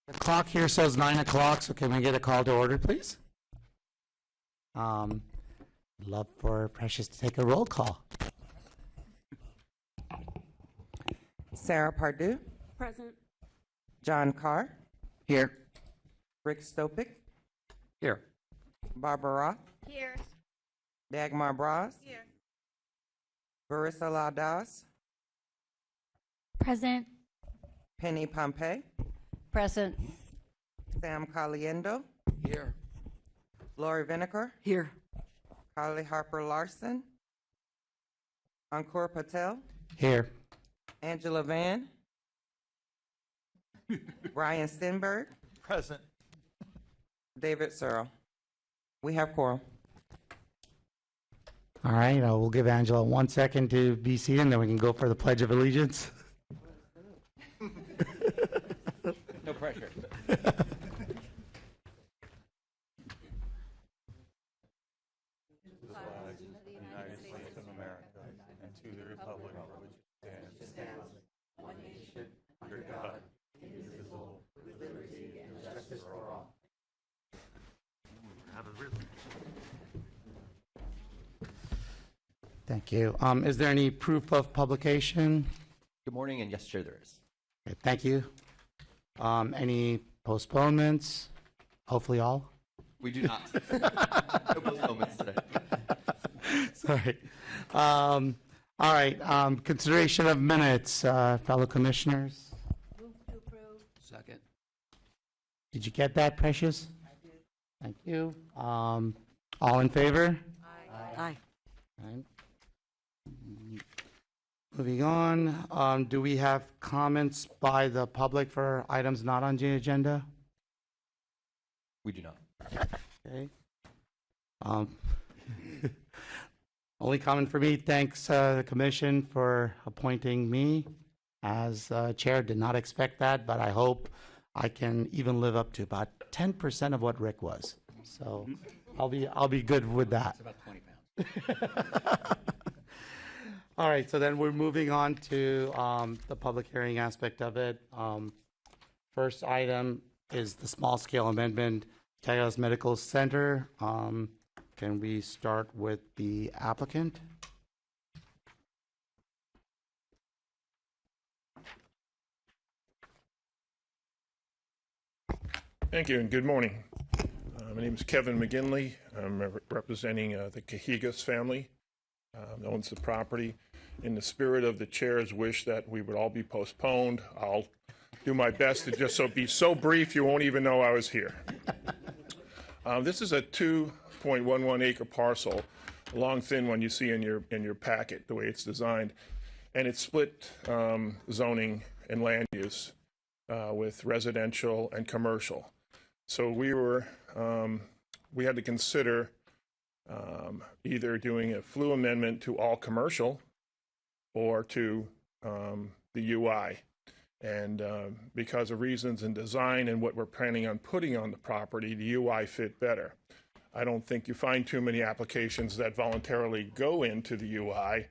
The clock here says 9 o'clock, so can we get a call to order, please? Love for Precious to take a roll call. Sarah Pardue, Present. John Carr, Here. Rick Stopik, Here. Barbara Roth, Here. Dagmar Bras, Here. Marissa Laudas, Present. Penny Pompey, Present. Sam Caliendo, Here. Lori Vinegar, Here. Holly Harper Larson, Ankur Patel, Here. Angela Van, Brian Stenberg, Present. David Searle. We have quorum. All right, we'll give Angela 1 second to be seated, and then we can go for the Pledge of Allegiance. No pressure. United States of America and to the republic for which it stands, one nation, under God, indivisible, with liberty and justice for all. Thank you. Is there any proof of publication? Good morning, and yes, sure there is. Okay, thank you. Any postponements? Hopefully all. We do not. No postponements today. Sorry. All right, consideration of minutes, fellow commissioners. Move to approve. Second. Did you get that, Precious? I did. Thank you. All in favor? Aye. All right. Moving on, do we have comments by the public for items not on the agenda? We do not. Okay. Only comment for me, thanks the commission for appointing me as chair. Did not expect that, but I hope I can even live up to about 10% of what Rick was. So I'll be good with that. It's about 20 pounds. All right, so then we're moving on to the public hearing aspect of it. First item is the small-scale amendment, Texas Medical Center. Can we start with the applicant? Thank you and good morning. My name is Kevin McGinley. I'm representing the Cahigas family that owns the property. In the spirit of the chair's wish that we would all be postponed, I'll do my best to just be so brief you won't even know I was here. This is a 2.11 acre parcel, a long thin one you see in your packet, the way it's designed, and it's split zoning and land use with residential and commercial. So we had to consider either doing a flu amendment to all commercial or to the UI. And because of reasons in design and what we're planning on putting on the property, the UI fit better. I don't think you find too many applications that voluntarily go into the UI,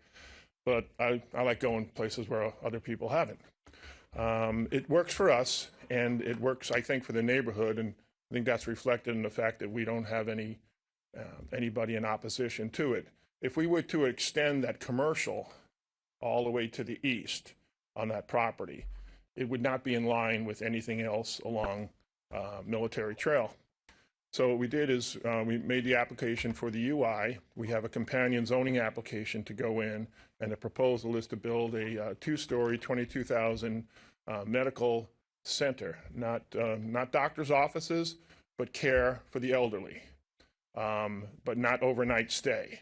but I like going places where other people haven't. It works for us, and it works, I think, for the neighborhood, and I think that's reflected in the fact that we don't have anybody in opposition to it. If we were to extend that commercial all the way to the east on that property, it would not be in line with anything else along Military Trail. So what we did is we made the application for the UI. We have a companion zoning application to go in, and the proposal is to build a two-story, 22,000 medical center, not doctor's offices, but care for the elderly, but not overnight stay.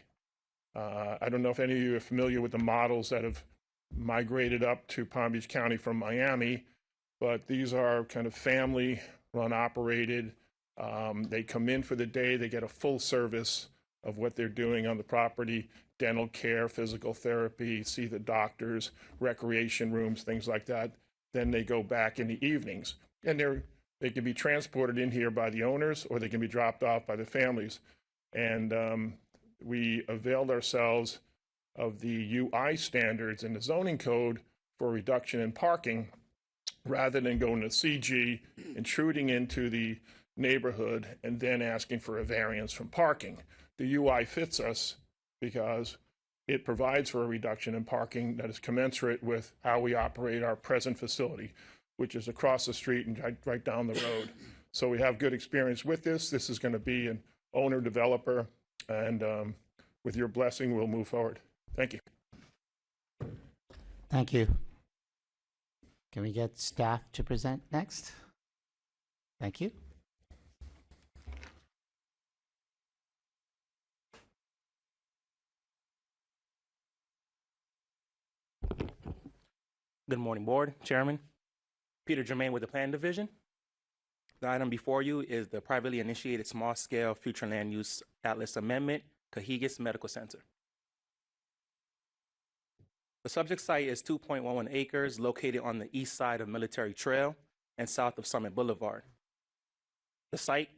I don't know if any of you are familiar with the models that have migrated up to Palm Beach County from Miami, but these are kind of family-run, operated. They come in for the day, they get a full service of what they're doing on the property, dental care, physical therapy, see the doctors, recreation rooms, things like that. Then they go back in the evenings, and they can be transported in here by the owners, or they can be dropped off by the families. And we availed ourselves of the UI standards in the zoning code for reduction in parking rather than going to CG, intruding into the neighborhood, and then asking for a variance from parking. The UI fits us because it provides for a reduction in parking that is commensurate with how we operate our present facility, which is across the street and right down the road. So we have good experience with this. This is going to be an owner-developer, and with your blessing, we'll move forward. Thank you. Thank you. Can we get staff to present next? Thank you. Good morning, Board, Chairman. Peter Germain with the Plan Division. The item before you is the privately initiated small-scale future land use atlas amendment, Cahigis Medical Center. The subject site is 2.11 acres located on the east side of Military Trail and south of Summit Boulevard. The site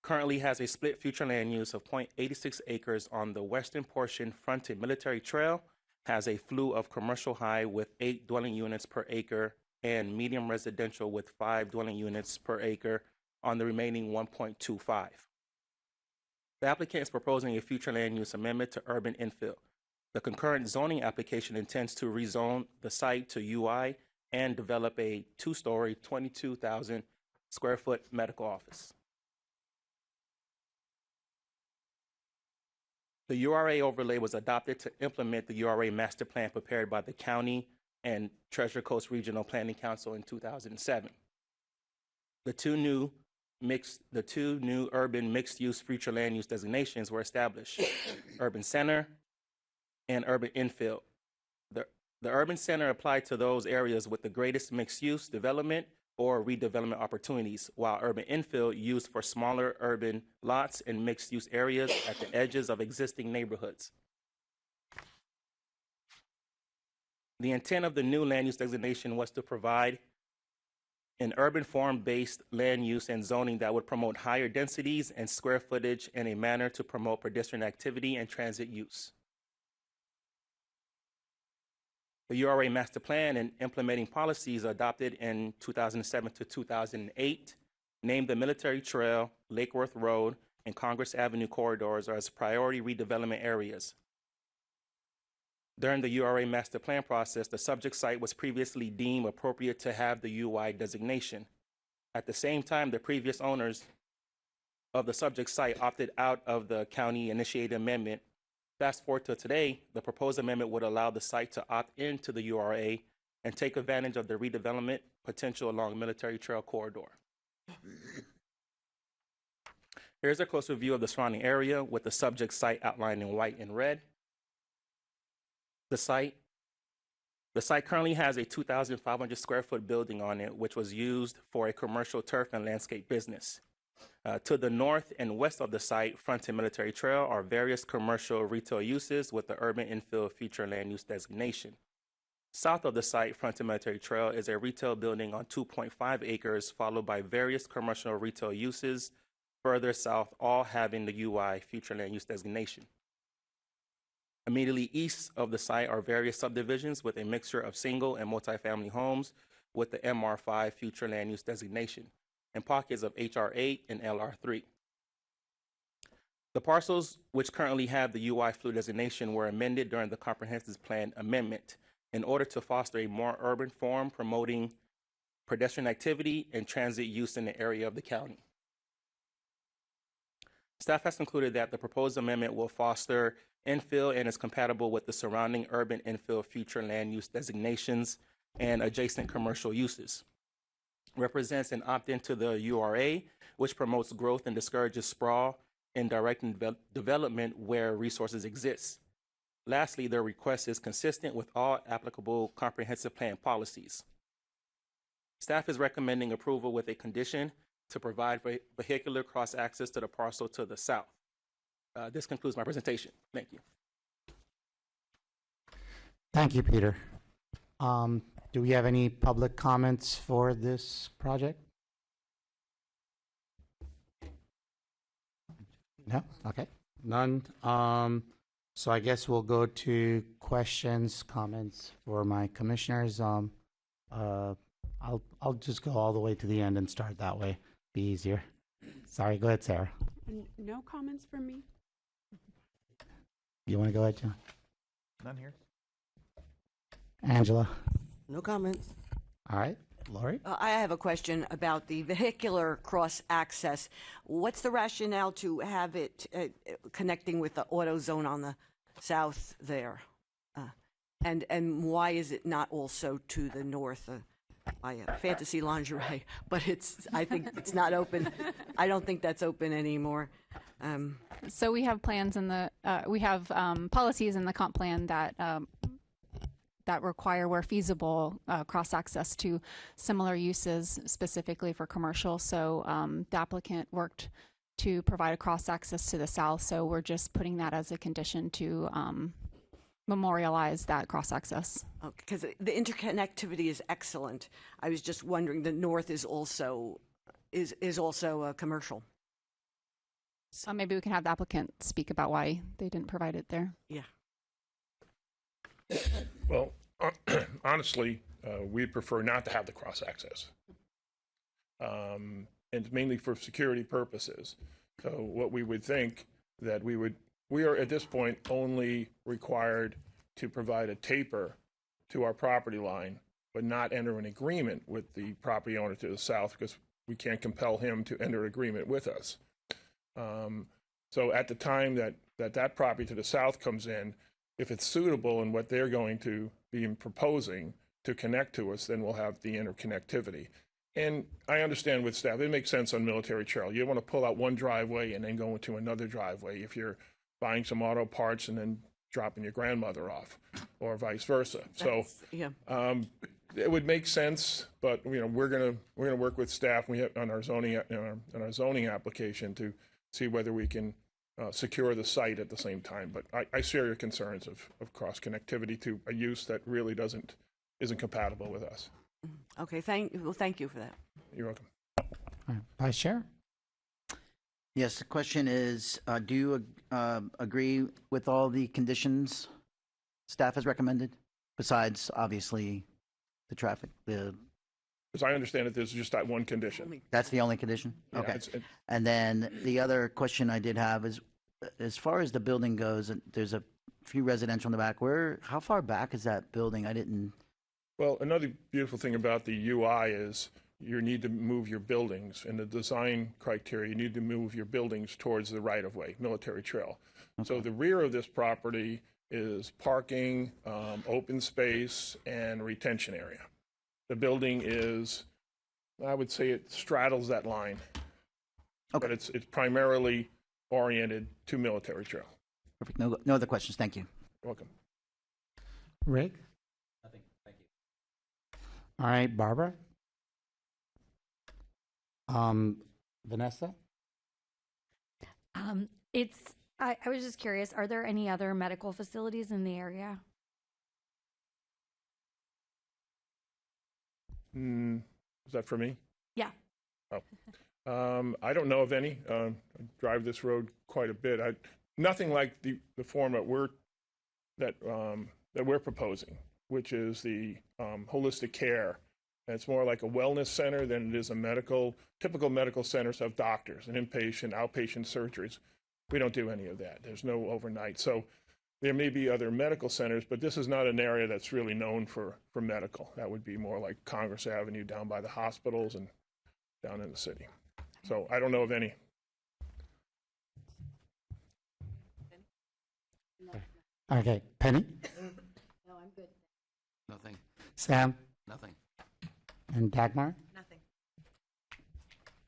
currently has a split future land use of 0.86 acres on the western portion fronting Military Trail, has a flue of commercial high with 8 dwelling units per acre and medium residential with 5 dwelling units per acre on the remaining 1.25. The applicant is proposing a future land use amendment to urban infill. The concurrent zoning application intends to rezone the site to UI and develop a 2-story, 22,000 square foot medical office. The URA overlay was adopted to implement the URA master plan prepared by the county and Treasure Coast Regional Planning Council in 2007. The two new urban mixed-use future land use designations were established: urban center and urban infill. The urban center applied to those areas with the greatest mixed-use development or redevelopment opportunities, while urban infill used for smaller urban lots and mixed-use areas at the edges of existing neighborhoods. The intent of the new land use designation was to provide an urban form-based land use and zoning that would promote higher densities and square footage in a manner to promote pedestrian activity and transit use. The URA master plan and implementing policies adopted in 2007 to 2008 named the Military Trail, Lake Worth Road, and Congress Avenue corridors as priority redevelopment areas. During the URA master plan process, the subject site was previously deemed appropriate to have the UI designation. At the same time, the previous owners of the subject site opted out of the county-initiated amendment. Fast forward to today, the proposed amendment would allow the site to opt into the URA and take advantage of the redevelopment potential along Military Trail corridor. Here's a closer view of the surrounding area with the subject site outlined in white and red. The site currently has a 2,500 square foot building on it, which was used for a commercial turf and landscape business. To the north and west of the site, fronting Military Trail, are various commercial retail uses with the urban infill future land use designation. South of the site, fronting Military Trail, is a retail building on 2.5 acres, followed by various commercial retail uses further south, all having the UI future land use designation. Immediately east of the site are various subdivisions with a mixture of single and multifamily homes with the MR5 future land use designation, and pockets of HR8 and LR3. The parcels which currently have the UI FLU designation were amended during the comprehensive plan amendment in order to foster a more urban form promoting pedestrian activity and transit use in the area of the county. Staff has concluded that the proposed amendment will foster infill and is compatible with the surrounding urban infill future land use designations and adjacent commercial uses. Represents an opt-in to the URA, which promotes growth and discourages sprawl and directing development where resources exist. Lastly, the request is consistent with all applicable comprehensive plan policies. Staff is recommending approval with a condition to provide vehicular cross-access to the parcel to the south. This concludes my presentation. Thank you. Thank you, Peter. Do we have any public comments for this project? No? Okay. None. So I guess we'll go to questions, comments for my commissioners. I'll just go all the way to the end and start that way. Be easier. Sorry, go ahead, Sarah. No comments from me? You want to go ahead, John? None here. Angela. No comments. All right, Lori. I have a question about the vehicular cross-access. What's the rationale to have it connecting with the auto zone on the south there? And why is it not also to the north? By Fantasy Lingerie, but I think it's not open. I don't think that's open anymore. So we have plans in the, we have policies in the comp plan that that require, where feasible, cross-access to similar uses specifically for commercial. So the applicant worked to provide a cross-access to the south. So we're just putting that as a condition to memorialize that cross-access. Because the interconnectivity is excellent. I was just wondering, the north is also commercial. So maybe we can have the applicant speak about why they didn't provide it there. Yeah. Well, honestly, we'd prefer not to have the cross-access. And it's mainly for security purposes. So what we would think that we are at this point only required to provide a taper to our property line, but not enter an agreement with the property owner to the south, because we can't compel him to enter an agreement with us. So at the time that property to the south comes in, if it's suitable in what they're going to be proposing to connect to us, then we'll have the interconnectivity. And I understand with staff, it makes sense on Military Trail. You don't want to pull out one driveway and then go into another driveway if you're buying some auto parts and then dropping your grandmother off, or vice versa. So Yeah. it would make sense, but we're gonna work with staff. We have on our zoning application to see whether we can secure the site at the same time. But I share your concerns of cross connectivity to a use that really isn't compatible with us. Okay. Thank you for that. You're welcome. All right, Vice Chair. Yes, the question is, do you agree with all the conditions staff has recommended, besides obviously the traffic? As I understand it, there's just that one condition. That's the only condition? Yeah, Okay. it's- And then the other question I did have is, as far as the building goes, there's a few residential in the back. How far back is that building? I didn't. Well, another beautiful thing about the UI is you need to move your buildings. In the design criteria, you need to move your buildings towards the right-of-way, Military Trail. So the rear of this property is parking, open space, and retention area. The building is, I would say it straddles that line. Okay. But it's primarily oriented to Military Trail. Perfect. No other questions. Thank you. You're welcome. Rick. Nothing, thank you. All right, Barbara. Vanessa. I was just curious, are there any other medical facilities in the area? Is that for me? Yeah. I don't know of any. I drive this road quite a bit. Nothing like the form that we're proposing, which is the holistic care. And it's more like a wellness center than it is a typical medical centers have doctors and inpatient, outpatient surgeries. We don't do any of that. There's no overnight. So there may be other medical centers, but this is not an area that's really known for medical. That would be more like Congress Avenue down by the hospitals and down in the city. So I don't know of any. Okay, Penny. No, I'm good. Nothing, Sam. nothing. And Dagmar. Nothing.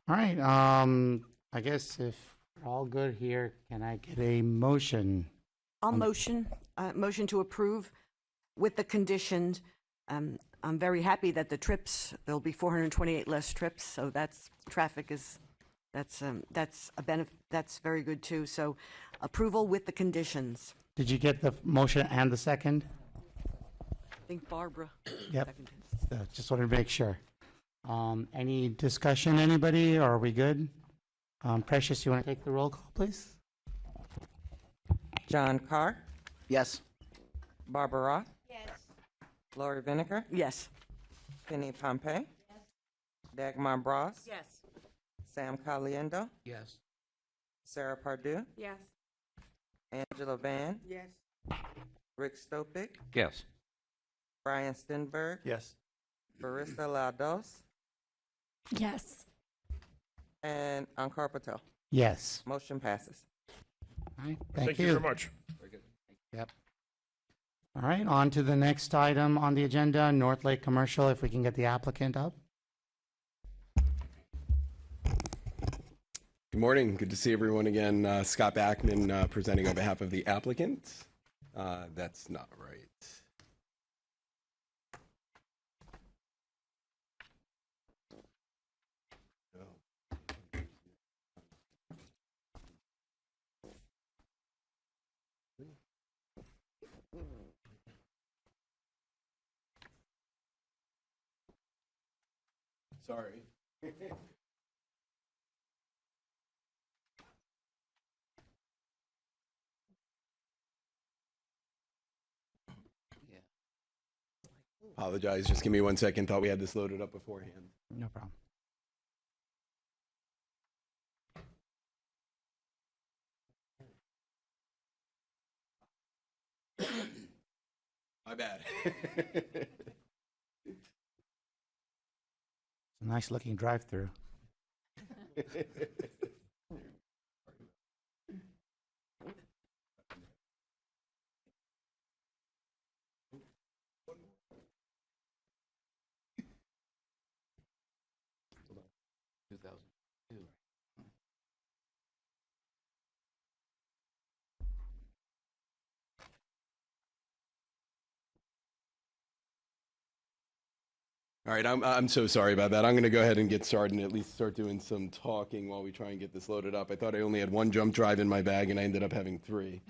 All right. I guess if we're all good here, can I get a motion? I'll motion to approve with the conditions. I'm very happy that there'll be 428 less trips, so that's a benefit. That's very good too. So approval with the conditions. Did you get the motion and the second? I think Barbara Yep. seconded. Just wanted to make sure. Any discussion, anybody, or are we good? Precious, you want to take the roll call, please? John Carr, Yes. Barbara Roth, Yes. Lori Vinegar, Yes. Penny Pompey, Dagmar Bros, Yes. Sam Caliendo, Yes. Sarah Pardue, Yes. Angela Van, Yes. Rick Stopick, Yes. Brian Stenberg, Yes. Barista Lados, Yes. and Ankar Patel. Yes. Motion passes. All right, Thank you very much. Yep. All right, on to the next item on the agenda, North Lake Commercial, if we can get the applicant up. Good morning. Good to see everyone again. Scott Backman presenting on behalf of the applicant. That's not right. Sorry. Apologize. Just give me 1 second. Thought we had this loaded up beforehand. No problem. My bad. It's a nice looking drive-through. All right, I'm so sorry about that. I'm going to go ahead and get started and at least start doing some talking while we try and get this loaded up. I thought I only had one jump drive in my bag, and I ended up having three.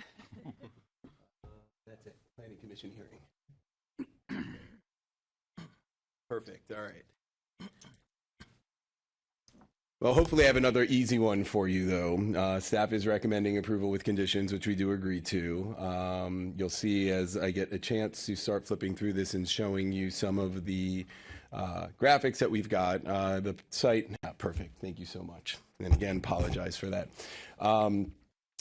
That's it. Planning Commission hearing. Perfect. All right. Well, hopefully I have another easy one for you, though. Staff is recommending approval with conditions, which we do agree to. You'll see as I get a chance to start flipping through this and showing you some of the graphics that we've got. The site, perfect. Thank you so much. And again, apologize for that.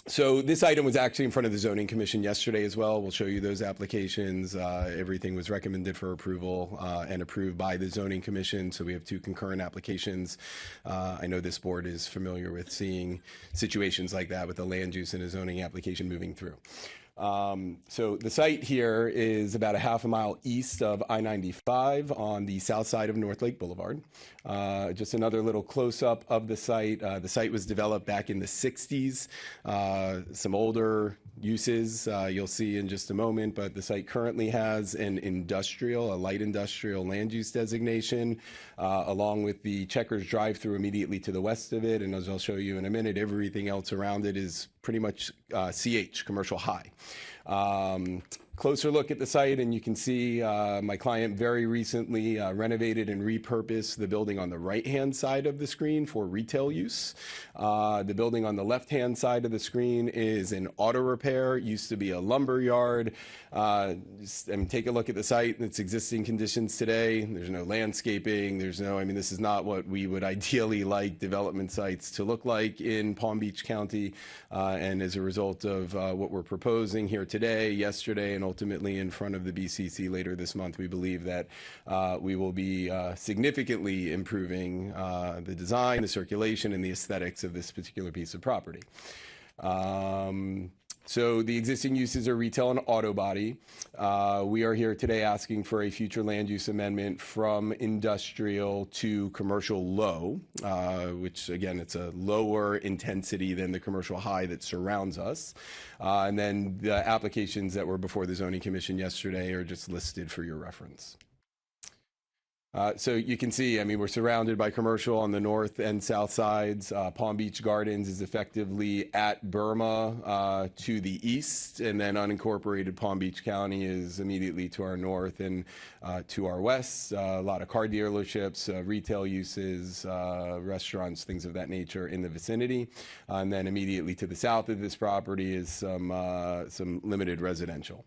So this item was actually in front of the Zoning Commission yesterday as well. We'll show you those applications. Everything was recommended for approval and approved by the Zoning Commission. So we have two concurrent applications. I know this board is familiar with seeing situations like that with a land use and a zoning application moving through. So the site here is about a half a mile east of I-95 on the south side of North Lake Boulevard. Just another little close-up of the site. The site was developed back in the 60s. Some older uses you'll see in just a moment, but the site currently has an industrial, a light industrial land use designation, along with the Checkers drive-through immediately to the west of it. And as I'll show you in a minute, everything else around it is pretty much CH, commercial high. Closer look at the site, and you can see my client very recently renovated and repurposed the building on the right-hand side of the screen for retail use. The building on the left-hand side of the screen is an auto repair. It used to be a lumber yard. Take a look at the site and its existing conditions today. There's no landscaping. There's no, this is not what we would ideally like development sites to look like in Palm Beach County. And as a result of what we're proposing here today, yesterday, and ultimately in front of the BCC later this month, we believe that we will be significantly improving the design, the circulation, and the aesthetics of this particular piece of property. So the existing uses are retail and auto body. We are here today asking for a future land use amendment from industrial to commercial low, which again, it's a lower intensity than the commercial high that surrounds us. And then the applications that were before the Zoning Commission yesterday are just listed for your reference. So you can see, we're surrounded by commercial on the north and south sides. Palm Beach Gardens is effectively at Burma to the east, and then unincorporated Palm Beach County is immediately to our north and to our west. A lot of car dealerships, retail uses, restaurants, things of that nature in the vicinity. And then immediately to the south of this property is some limited residential.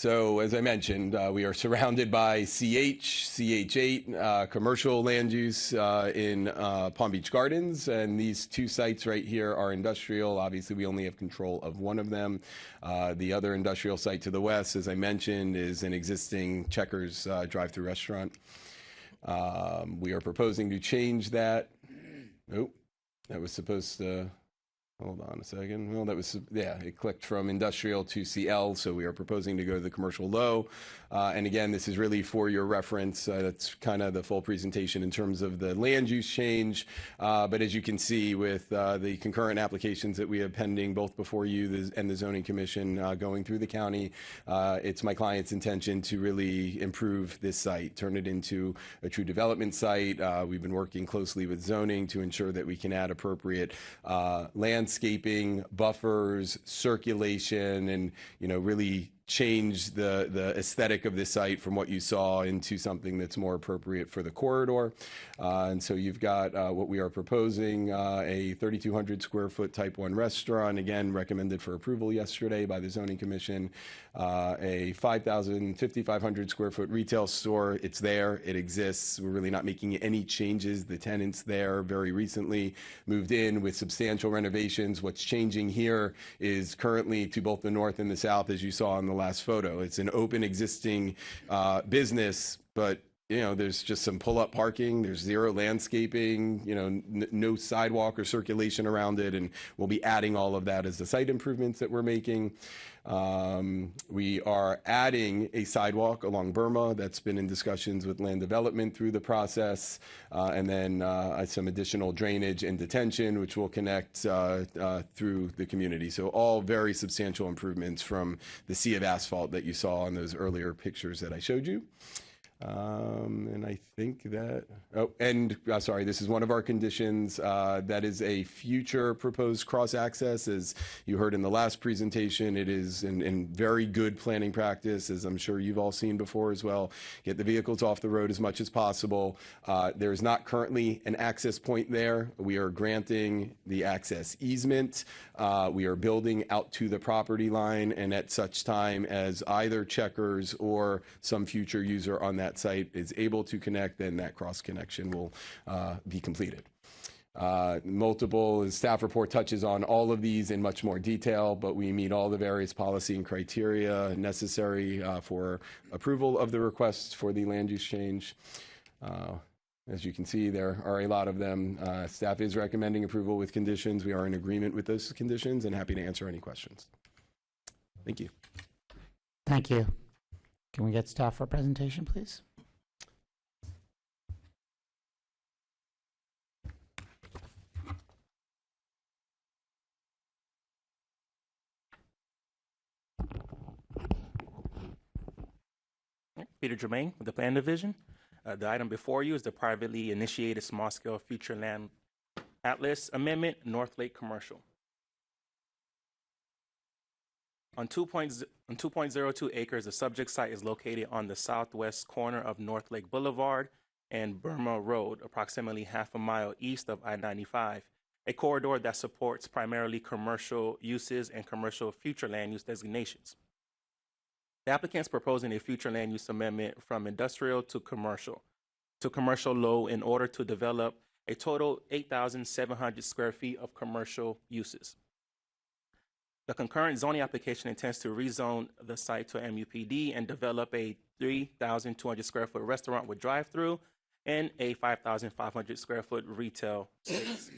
So as I mentioned, we are surrounded by CH8, commercial land use in Palm Beach Gardens, and these two sites right here are industrial. Obviously, we only have control of one of them. The other industrial site to the west, as I mentioned, is an existing Checkers drive-through restaurant. We are proposing to change that. Oh, that was supposed to. Hold on a second. Well, that was, yeah, it clicked from industrial to CL, so we are proposing to go to the commercial low. And again, this is really for your reference. That's kind of the full presentation in terms of the land use change. But as you can see with the concurrent applications that we have pending, both before you and the Zoning Commission going through the county, it's my client's intention to really improve this site, turn it into a true development site. We've been working closely with zoning to ensure that we can add appropriate landscaping, buffers, circulation, and really change the aesthetic of the site from what you saw into something that's more appropriate for the corridor. And so you've got what we are proposing, a 3,200 square foot type 1 restaurant, again, recommended for approval yesterday by the Zoning Commission, a 5,500 square foot retail store. It's there, it exists. We're really not making any changes. The tenants there very recently moved in with substantial renovations. What's changing here is currently to both the north and the south, as you saw in the last photo. It's an open existing business, but there's just some pull-up parking. There's zero landscaping, no sidewalk or circulation around it, and we'll be adding all of that as the site improvements that we're making. We are adding a sidewalk along Burma. That's been in discussions with land development through the process, and then some additional drainage and detention, which will connect through the community. So all very substantial improvements from the sea of asphalt that you saw in those earlier pictures that I showed you. And I think that, sorry, this is one of our conditions. That is a future proposed cross-access. As you heard in the last presentation, it is in very good planning practice, as I'm sure you've all seen before as well. Get the vehicles off the road as much as possible. There is not currently an access point there. We are granting the access easement. We are building out to the property line, and at such time as either Checkers or some future user on that site is able to connect, then that cross connection will be completed. Multiple staff report touches on all of these in much more detail, but we meet all the various policy and criteria necessary for approval of the request for the land use change. As you can see, there are a lot of them. Staff is recommending approval with conditions. We are in agreement with those conditions and happy to answer any questions. Thank you. Thank you. Can we get staff for a presentation, please? Peter Germain with the Plan Division. The item before you is the privately initiated small-scale future land atlas amendment, North Lake Commercial. On 2.02 acres, the subject site is located on the southwest corner of North Lake Boulevard and Burma Road, approximately half a mile east of I-95, a corridor that supports primarily commercial uses and commercial future land use designations. The applicant is proposing a future land use amendment from industrial to commercial low in order to develop a total 8,700 square feet of commercial uses. The concurrent zoning application intends to rezone the site to MUPD and develop a 3,200 square foot restaurant with drive-through and a 5,500 square foot retail space.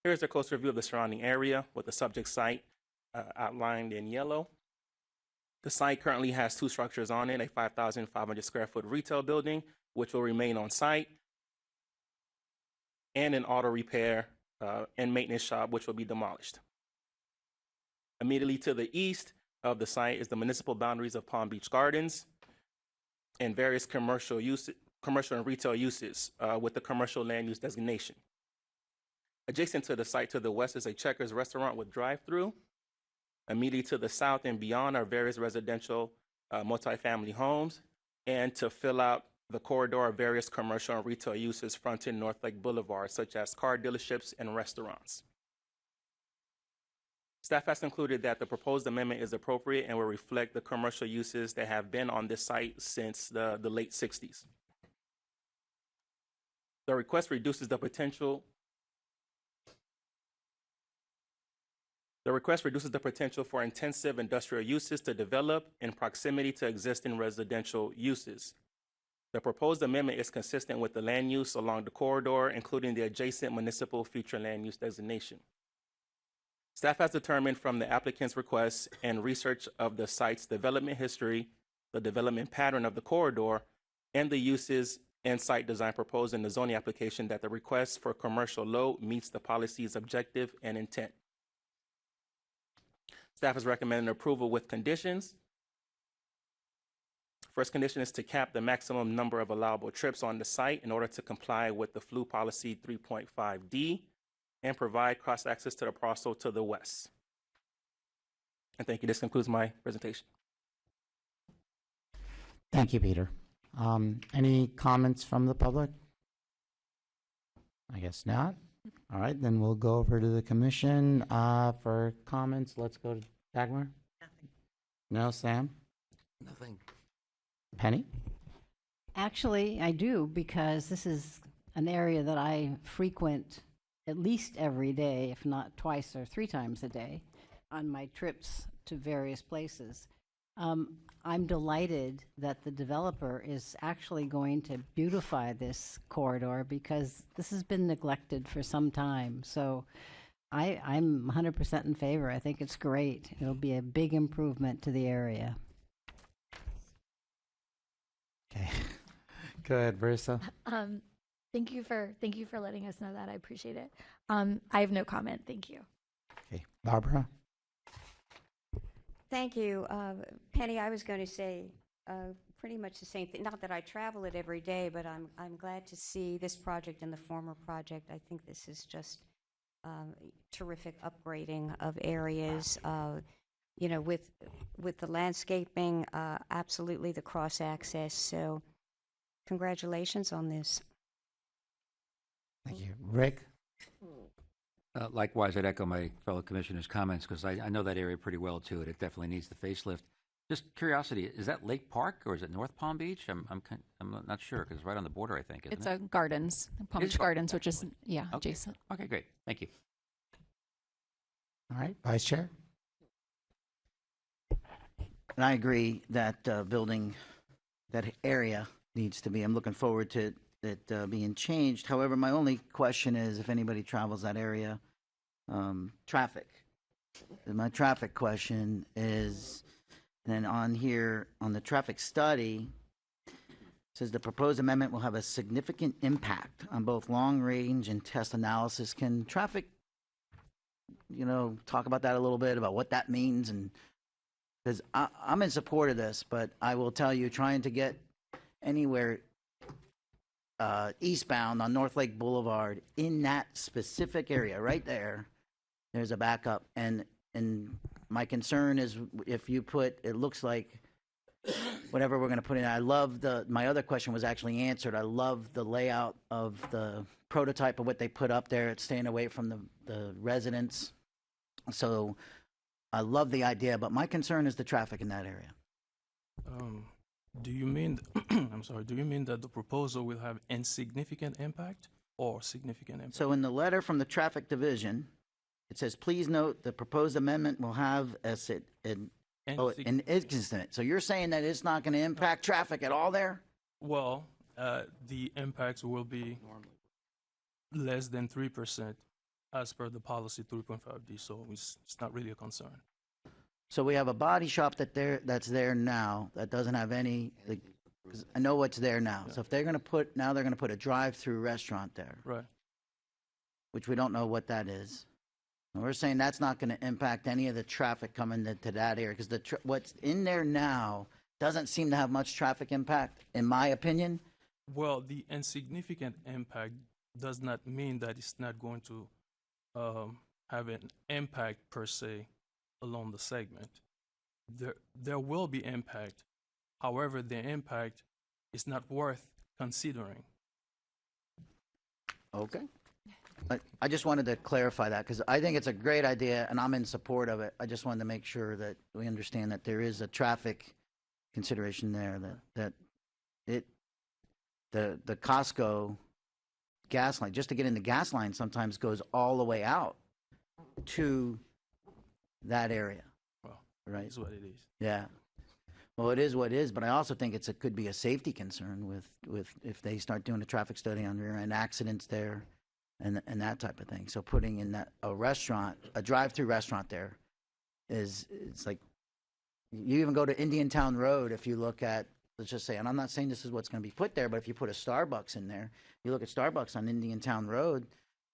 Here's a closer view of the surrounding area with the subject site outlined in yellow. The site currently has two structures on it, a 5,500 square foot retail building, which will remain on site, and an auto repair and maintenance shop, which will be demolished. Immediately to the east of the site is the municipal boundaries of Palm Beach Gardens and various commercial and retail uses with the commercial land use designation. Adjacent to the site to the west is a Checkers restaurant with drive-through. Immediately to the south and beyond are various residential multifamily homes, and to fill out the corridor are various commercial and retail uses fronting North Lake Boulevard, such as car dealerships and restaurants. Staff has concluded that the proposed amendment is appropriate and will reflect the commercial uses that have been on this site since the late 60s. The request reduces the potential for intensive industrial uses to develop in proximity to existing residential uses. The proposed amendment is consistent with the land use along the corridor, including the adjacent municipal future land use designation. Staff has determined from the applicant's request and research of the site's development history, the development pattern of the corridor, and the uses and site design proposed in the zoning application that the request for commercial load meets the policy's objective and intent. Staff is recommending approval with conditions. First condition is to cap the maximum number of allowable trips on the site in order to comply with the flu policy 3.5D and provide cross-access to the parcel to the west. And thank you. This concludes my presentation. Thank you, Peter. Any comments from the public? I guess not. All right, then we'll go over to the commission for comments. Let's go to Dagmar. Nothing. No, Sam? Nothing. Penny? Actually, I do, because this is an area that I frequent at least every day, if not twice or three times a day, on my trips to various places. I'm delighted that the developer is actually going to beautify this corridor, because this has been neglected for some time. So I'm 100% in favor. I think it's great. It'll be a big improvement to the area. Okay. Go ahead, Marissa. Thank you for letting us know that. I appreciate it. I have no comment. Thank you. Okay, Barbara? Thank you. Penny, I was going to say pretty much the same thing. Not that I travel it every day, but I'm glad to see this project and the former project. I think this is just terrific upgrading of areas. You know, with the landscaping, absolutely the cross access. So congratulations on this. Thank you. Rick? Likewise, I'd echo my fellow commissioners' comments, because I know that area pretty well, too. It definitely needs the facelift. Just curiosity, is that Lake Park or is it North Palm Beach? I'm not sure, because it's right on the border, I think, isn't It's it? a Gardens, Palm It is Beach Gardens, which is, yeah, Okay. adjacent. Okay, great. Thank you. All right, Vice Chair? And I agree that building, that area needs to be, I'm looking forward to it being changed. However, my only question is, if anybody travels that area, traffic. And my traffic question is, then on here, on the traffic study, says the proposed amendment will have a significant impact on both long range and test analysis. Can traffic, talk about that a little bit, about what that means? And because I'm in support of this, but I will tell you, trying to get anywhere eastbound on North Lake Boulevard in that specific area right there's a backup. And my concern is, if you put, it looks like whatever we're going to put in. My other question was actually answered. I love the layout of the prototype of what they put up there. It's staying away from the residents. So I love the idea, but my concern is the traffic in that area. Do you mean, I'm sorry, do you mean that the proposal will have insignificant impact or significant impact? So in the letter from the traffic division, it says, please note the proposed amendment will have an incident. So you're saying that it's not going to impact traffic at all there? Well, the impacts will be less than 3% as per the policy 3.5D, so it's not really a concern. So we have a body shop that's there now that doesn't have any. 'Cause I know what's there now. Yeah. So if they're going to put a drive-through restaurant there, Right. which we don't know what that is. And we're saying that's not going to impact any of the traffic coming to that area, because what's in there now doesn't seem to have much traffic impact, in my opinion. Well, the insignificant impact does not mean that it's not going to have an impact per se along the segment. There will be impact. However, the impact is not worth considering. Okay. I just wanted to clarify that because I think it's a great idea and I'm in support of it. I just wanted to make sure that we understand that there is a traffic consideration there, the Costco gas line, just to get in the gas line sometimes goes all the way out to that area. Well, right? Is what it is. Yeah. Well, it is what it is, but I also think it could be a safety concern with if they start doing a traffic study on rear end accidents there and that type of thing. So putting in a drive-through restaurant there it's like, you even go to Indian Town Road, if you look at, let's just say, and I'm not saying this is what's going to be put there, but if you put a Starbucks in there, you look at Starbucks on Indian Town Road,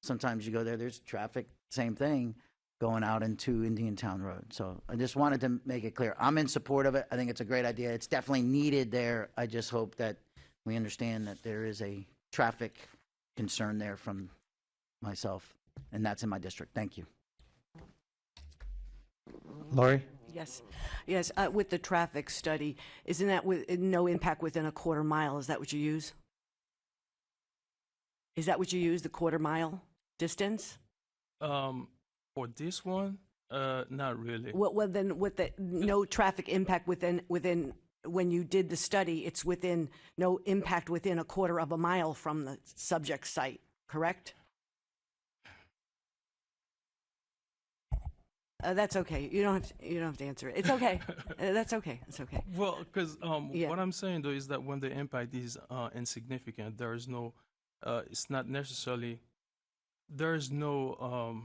sometimes you go there's traffic, same thing, going out into Indian Town Road. So I just wanted to make it clear. I'm in support of it. I think it's a great idea. It's definitely needed there. I just hope that we understand that there is a traffic concern there from myself, and that's in my district. Thank you. Lori? Yes, yes, with the traffic study, isn't that with no impact within a quarter mile? Is that what you use? Is that what you use, the quarter mile distance? For this one, not really. Well, then with the no traffic impact within, when you did the study, it's within, no impact within a quarter of a mile from the subject site, correct? That's okay. You don't have to answer it. It's okay. That's okay. It's okay. Well, because Yeah. what I'm saying though is that when the impact is insignificant, there is no, it's not necessarily, there is no,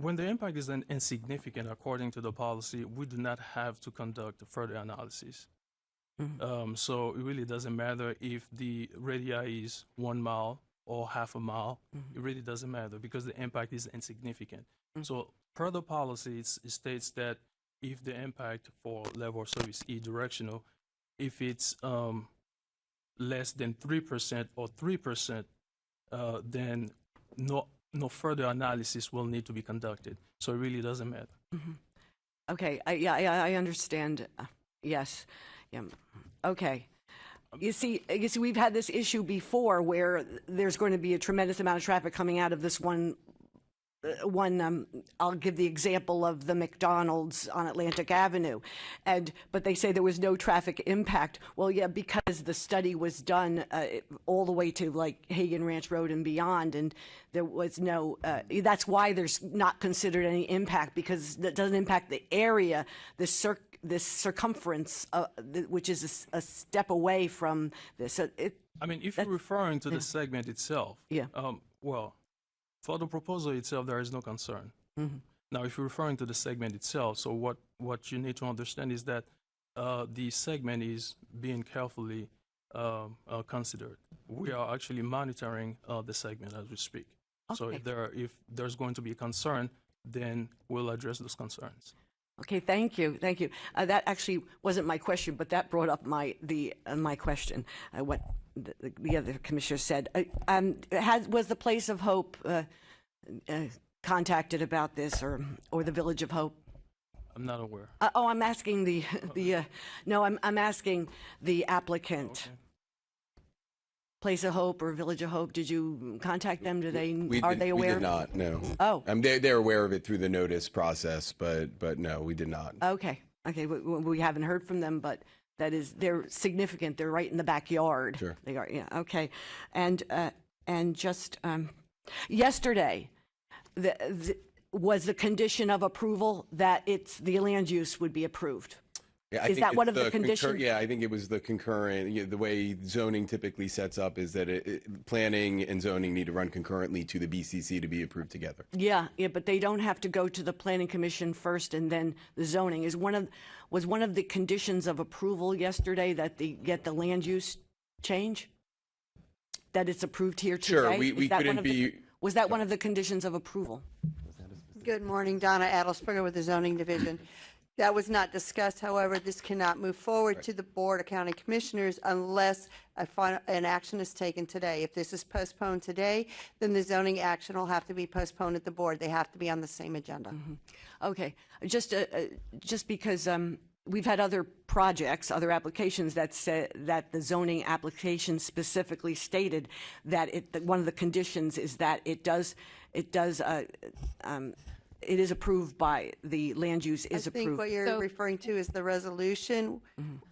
when the impact is insignificant according to the policy, we do not have to conduct further analysis. So it really doesn't matter if the radii is 1 mile or half a mile. It really doesn't matter because the impact is insignificant. So per the policy, it states that if the impact for level of service is directional, if it's less than 3% or 3%, then no further analysis will need to be conducted. So it really doesn't matter. Okay. I understand. Yes. Yeah. Okay. You see, we've had this issue before where there's going to be a tremendous amount of traffic coming out of this one. I'll give the example of the McDonald's on Atlantic Avenue, but they say there was no traffic impact. Well, yeah, because the study was done all the way to like Hagen Ranch Road and beyond, and there was no. That's why there's not considered any impact, because that doesn't impact the area, this circumference, which is a step away from this. So I mean, if you're referring to the segment itself, yeah. Well, for the proposal itself, there is no concern. Now, if you're referring to the segment itself, so what you need to understand is that the segment is being carefully considered. We are actually monitoring the segment as we speak. Okay. So if there's going to be a concern, then we'll address those concerns. Okay, thank you. That actually wasn't my question, but that brought up my question. What the other commissioner said. Was the Place of Hope contacted about this, or the Village of Hope? I'm not aware. I'm asking I'm asking the applicant. Okay. Place of Hope or Village of Hope. Did you contact them? Are they aware? We did not, no. Oh. They're aware of it through the notice process, but no, we did not. Okay. We haven't heard from them, but they're significant. They're right in the backyard. Sure. They are. Yeah. Okay. And just yesterday, was the condition of approval that the land use would be approved? Yeah, I Is think that one it's of the conditions? Yeah, I think it was the concurrent. The way zoning typically sets up is that planning and zoning need to run concurrently to the BCC to be approved together. Yeah, but they don't have to go to the Planning Commission first and then the zoning. Was one of the conditions of approval yesterday that they get the land use change? That it's approved here today? Sure, we couldn't be. Was that one of the conditions of approval? Good morning, Donna Adelsberger with the Zoning Division. That was not discussed. However, this cannot move forward to the Board of County Commissioners unless an action is taken today. If this is postponed today, then the zoning action will have to be postponed at the board. They have to be on the same agenda. Okay, just because we've had other projects, other applications that said that the zoning application specifically stated that that one of the conditions is that it is approved by, the land use is I think approved. what you're referring to is the resolution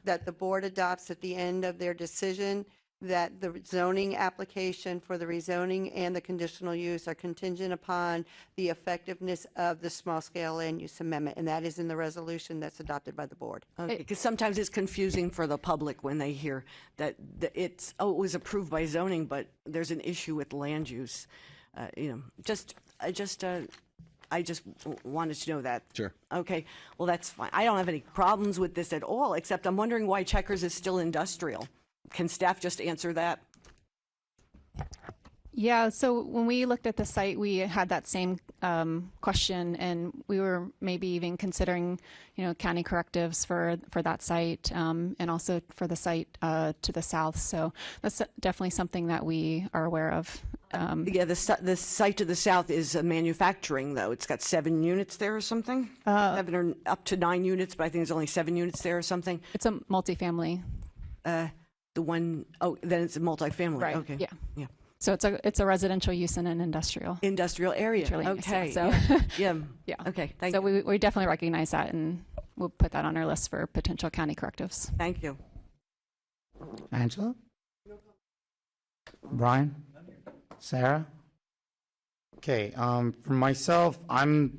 that the board adopts at the end of their decision, that the zoning application for the rezoning and the conditional use are contingent upon the effectiveness of the small-scale land use amendment, and that is in the resolution that's adopted by the board. Because sometimes it's confusing for the public when they hear that it was approved by zoning, but there's an issue with land use. I just wanted to know that. Sure. Okay, well, that's fine. I don't have any problems with this at all, except I'm wondering why Checkers is still industrial. Can staff just answer that? Yeah, so when we looked at the site, we had that same question, and we were maybe even considering, county correctives for that site, and also for the site to the south. So that's definitely something that we are aware of. Yeah, the site to the south is manufacturing, though. It's got 7 units there or something? 7 or up to 9 units, but I think there's only 7 units there or something. It's a multifamily. Then it's a multifamily. Right. Okay. Yeah. So it's a residential use in an industrial area. use, Okay. So Yeah. yeah. Okay. Thank so you. we definitely recognize that, and we'll put that on our list for potential county correctives. Thank you. Angela? Brian? Sarah? Okay, for myself, I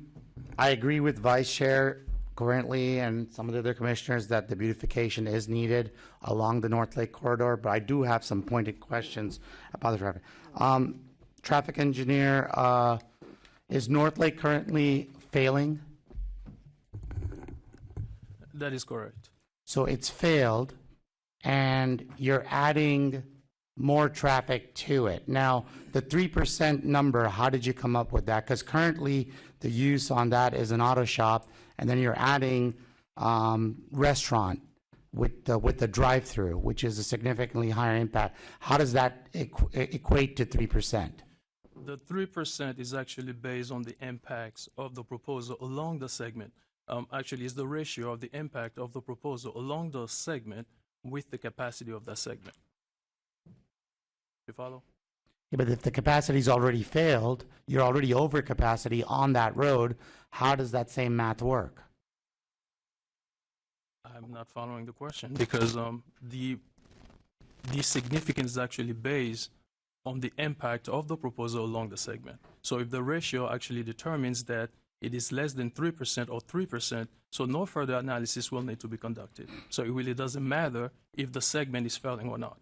agree with Vice Chair currently and some of the other commissioners that the beautification is needed along the North Lake corridor, but I do have some pointed questions about the traffic. Traffic engineer, is North Lake currently failing? That is correct. So it's failed, and you're adding more traffic to it. Now, the 3% number, how did you come up with that? Because currently, the use on that is an auto shop, and then you're adding restaurant with the drive-through, which is a significantly higher impact. How does that equate to 3%? The 3% is actually based on the impacts of the proposal along the segment. Actually, it's the ratio of the impact of the proposal along the segment with the capacity of that segment. You follow? Yeah, but if the capacity's already failed, you're already over capacity on that road, how does that same math work? I'm not following the question because the significance is actually based on the impact of the proposal along the segment. So if the ratio actually determines that it is less than 3% or 3%, so no further analysis will need to be conducted. So it really doesn't matter if the segment is failing or not.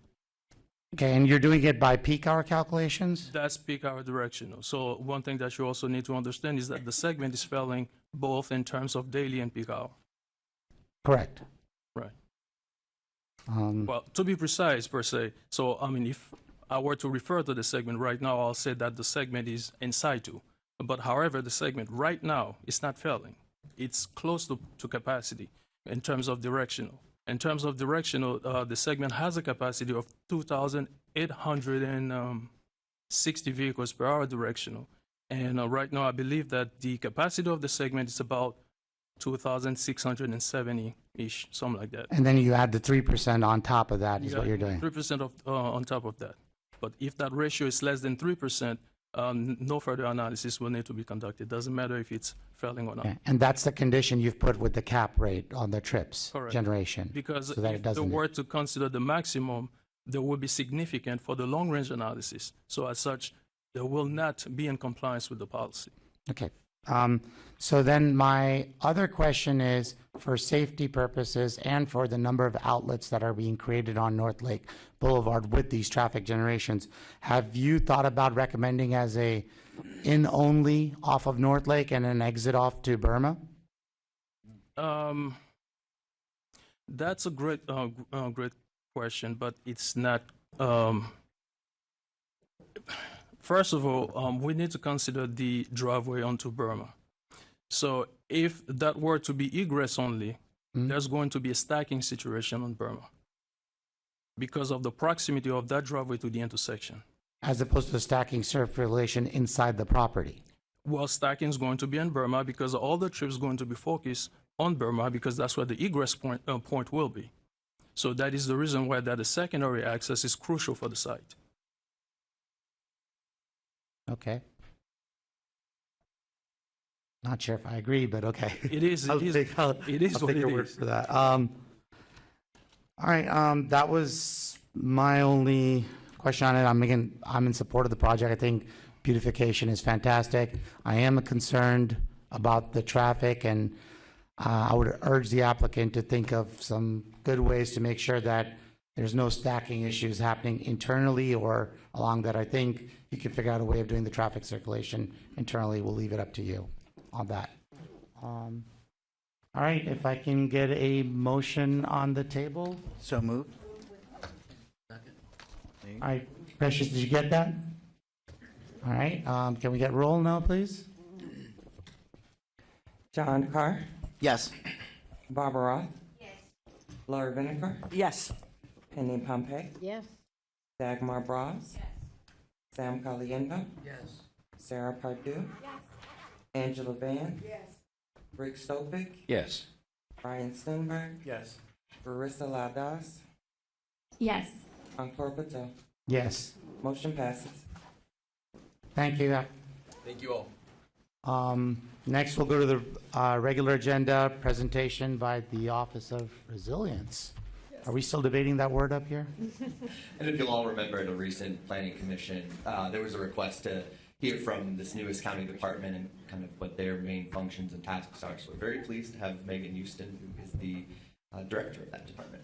Okay, and you're doing it by peak hour calculations? That's peak hour directional. So one thing that you also need to understand is that the segment is failing both in terms of daily and peak hour. Correct. Right. Well, to be precise, per se, so I mean, if I were to refer to the segment right now, I'll say that the segment is in situ. But however, the segment right now is not failing. It's close to capacity in terms of directional. In terms of directional, the segment has a capacity of 2,860 vehicles per hour directional. And right now, I believe that the capacity of the segment is about 2,670-ish, something like that. And then you add the 3% on top of that is what you're doing. 3% on top of that. But if that ratio is less than 3%, no further analysis will need to be conducted. Doesn't matter if it's failing or not. Okay. And that's the condition you've put with the cap rate on the trips Correct. generation. Because so that if it they doesn't. were to consider the maximum, they will be significant for the long-range analysis. So as such, they will not be in compliance with the policy. Okay. So then my other question is, for safety purposes and for the number of outlets that are being created on North Lake Boulevard with these traffic generations, have you thought about recommending as a in only off of North Lake and an exit off to Burma? That's a great question, but it's not. First of all, we need to consider the driveway onto Burma. So if that were to be egress only, there's going to be a stacking situation on Burma because of the proximity of that driveway to the intersection. As opposed to stacking circulation inside the property? Well, stacking is going to be in Burma because all the trips going to be focused on Burma because that's where the egress point will be. So that is the reason why that the secondary access is crucial for the site. Okay. Not sure if I agree, but okay. It is. I'll It is. take- I'll- It is I'll what take your it word is. for that. All right, that was my only question on it. I'm in support of the project. I think beautification is fantastic. I am concerned about the traffic, and I would urge the applicant to think of some good ways to make sure that there's no stacking issues happening internally or along that. I think you can figure out a way of doing the traffic circulation internally. We'll leave it up to you on that. All right, if I can get a motion on the table. So moved. All right, Precious, did you get that? All right, can we get roll now, please? John Carr, Yes. Barbara Roth. Yes. Laura Vinegar, Yes. Penny Pompey, Yes. Dagmar Bras. Sam Caliendo. Yes. Sarah Pardue. Angela Van. Rick Stopick, Yes. Brian Stenberg, Yes. Marissa Ladas, Yes. Ankor Patel. Yes, Motion passes. thank you. Thank you all. Next, we'll go to the regular agenda, presentation by the Office of Resilience. Are we still debating that word up here? And if you'll all remember at a recent planning commission, there was a request to hear from this newest county department and kind of what their main functions and tasks are. So we're very pleased to have Megan Houston, who is the director of that department.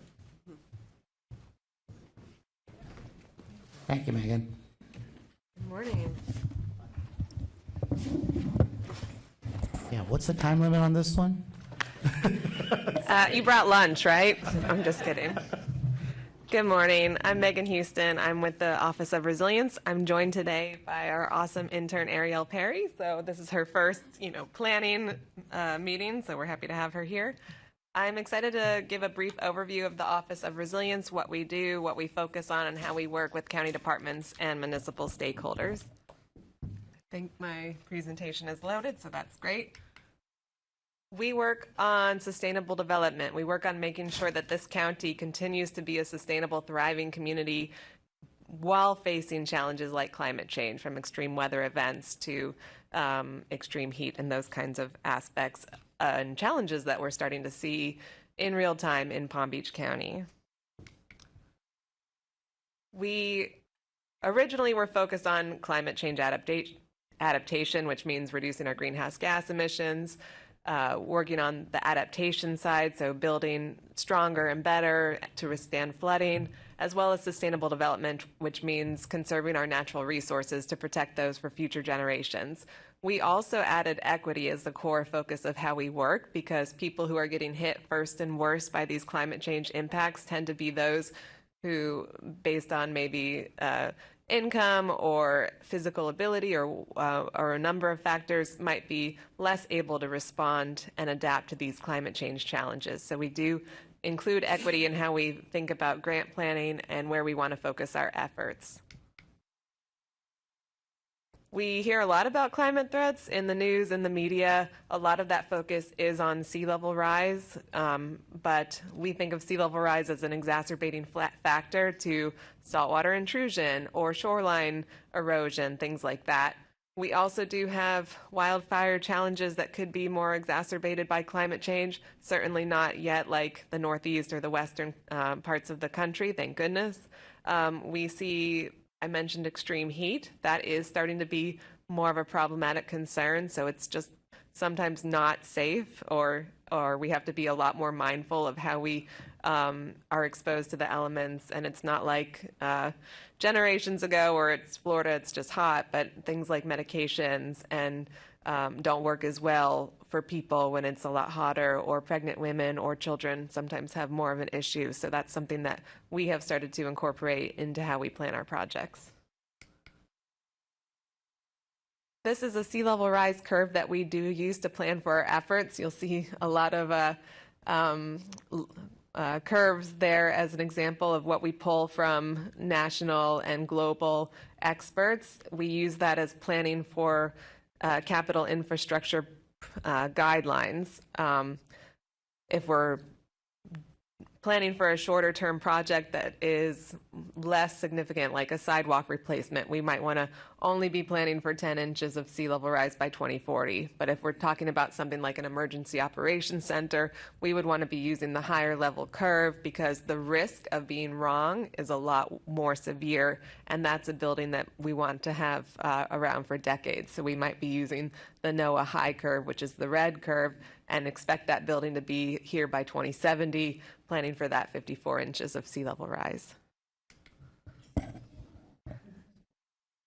Thank you, Megan. Good morning. Yeah, what's the time limit on this one? You brought lunch, right? I'm just kidding. Good morning. I'm Megan Houston. I'm with the Office of Resilience. I'm joined today by our awesome intern Ariel Perry. So this is her first, planning meeting. So we're happy to have her here. I'm excited to give a brief overview of the Office of Resilience, what we do, what we focus on, and how we work with county departments and municipal stakeholders. I think my presentation is loaded, so that's great. We work on sustainable development. We work on making sure that this county continues to be a sustainable, thriving community while facing challenges like climate change, from extreme weather events to extreme heat and those kinds of aspects and challenges that we're starting to see in real time in Palm Beach County. We originally were focused on climate change adaptation, which means reducing our greenhouse gas emissions, working on the adaptation side, so building stronger and better to withstand flooding, as well as sustainable development, which means conserving our natural resources to protect those for future generations. We also added equity as the core focus of how we work, because people who are getting hit first and worst by these climate change impacts tend to be those who, based on maybe income or physical ability or a number of factors, might be less able to respond and adapt to these climate change challenges. So we do include equity in how we think about grant planning and where we want to focus our efforts. We hear a lot about climate threats in the news and the media. A lot of that focus is on sea level rise, but we think of sea level rise as an exacerbating factor to saltwater intrusion or shoreline erosion, things like that. We also do have wildfire challenges that could be more exacerbated by climate change, certainly not yet like the Northeast or the western parts of the country, thank goodness. We see, I mentioned extreme heat. That is starting to be more of a problematic concern. So it's just sometimes not safe, or we have to be a lot more mindful of how we are exposed to the elements. And it's not like generations ago where it's Florida, it's just hot, but things like medications and don't work as well for people when it's a lot hotter, or pregnant women or children sometimes have more of an issue. So that's something that we have started to incorporate into how we plan our projects. This is a sea level rise curve that we do use to plan for our efforts. You'll see a lot of curves there as an example of what we pull from national and global experts. We use that as planning for capital infrastructure guidelines. if we're planning for a shorter term project that is less significant, like a sidewalk replacement, we might want to only be planning for 10 inches of sea level rise by 2040. But if we're talking about something like an emergency operations center, we would want to be using the higher level curve because the risk of being wrong is a lot more severe. And that's a building that we want to have around for decades. So we might be using the NOAA high curve, which is the red curve, and expect that building to be here by 2070, planning for that 54 inches of sea level rise.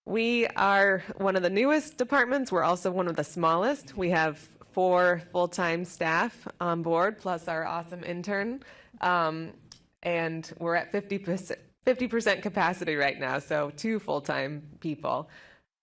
We are one of the newest departments. We're also one of the smallest. We have 4 full-time staff on board, plus our awesome intern. And we're at 50% capacity right now, so 2 full-time people.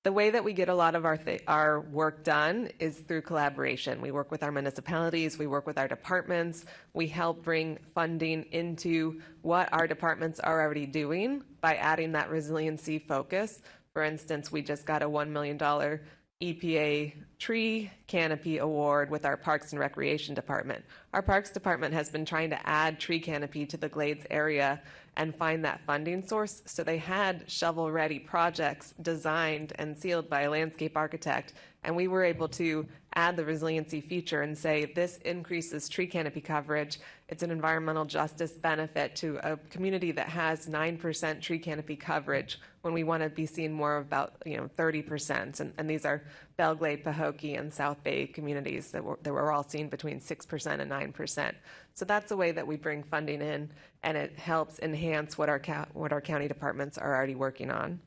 The way that we get a lot of our work done is through collaboration. We work with our municipalities, we work with our departments, we help bring funding into what our departments are already doing by adding that resiliency focus. For instance, we just got a $1 million EPA tree canopy award with our Parks and Recreation Department. Our Parks Department has been trying to add tree canopy to the Glades area and find that funding source. So they had shovel-ready projects designed and sealed by a landscape architect, and we were able to add the resiliency feature and say this increases tree canopy coverage. It's an environmental justice benefit to a community that has 9% tree canopy coverage when we want to be seeing more of about 30%. And these are Belglade, Pahokee, and South Bay communities that we're all seeing between 6% and 9%. So that's the way that we bring funding in, and it helps enhance what our county departments are already working on.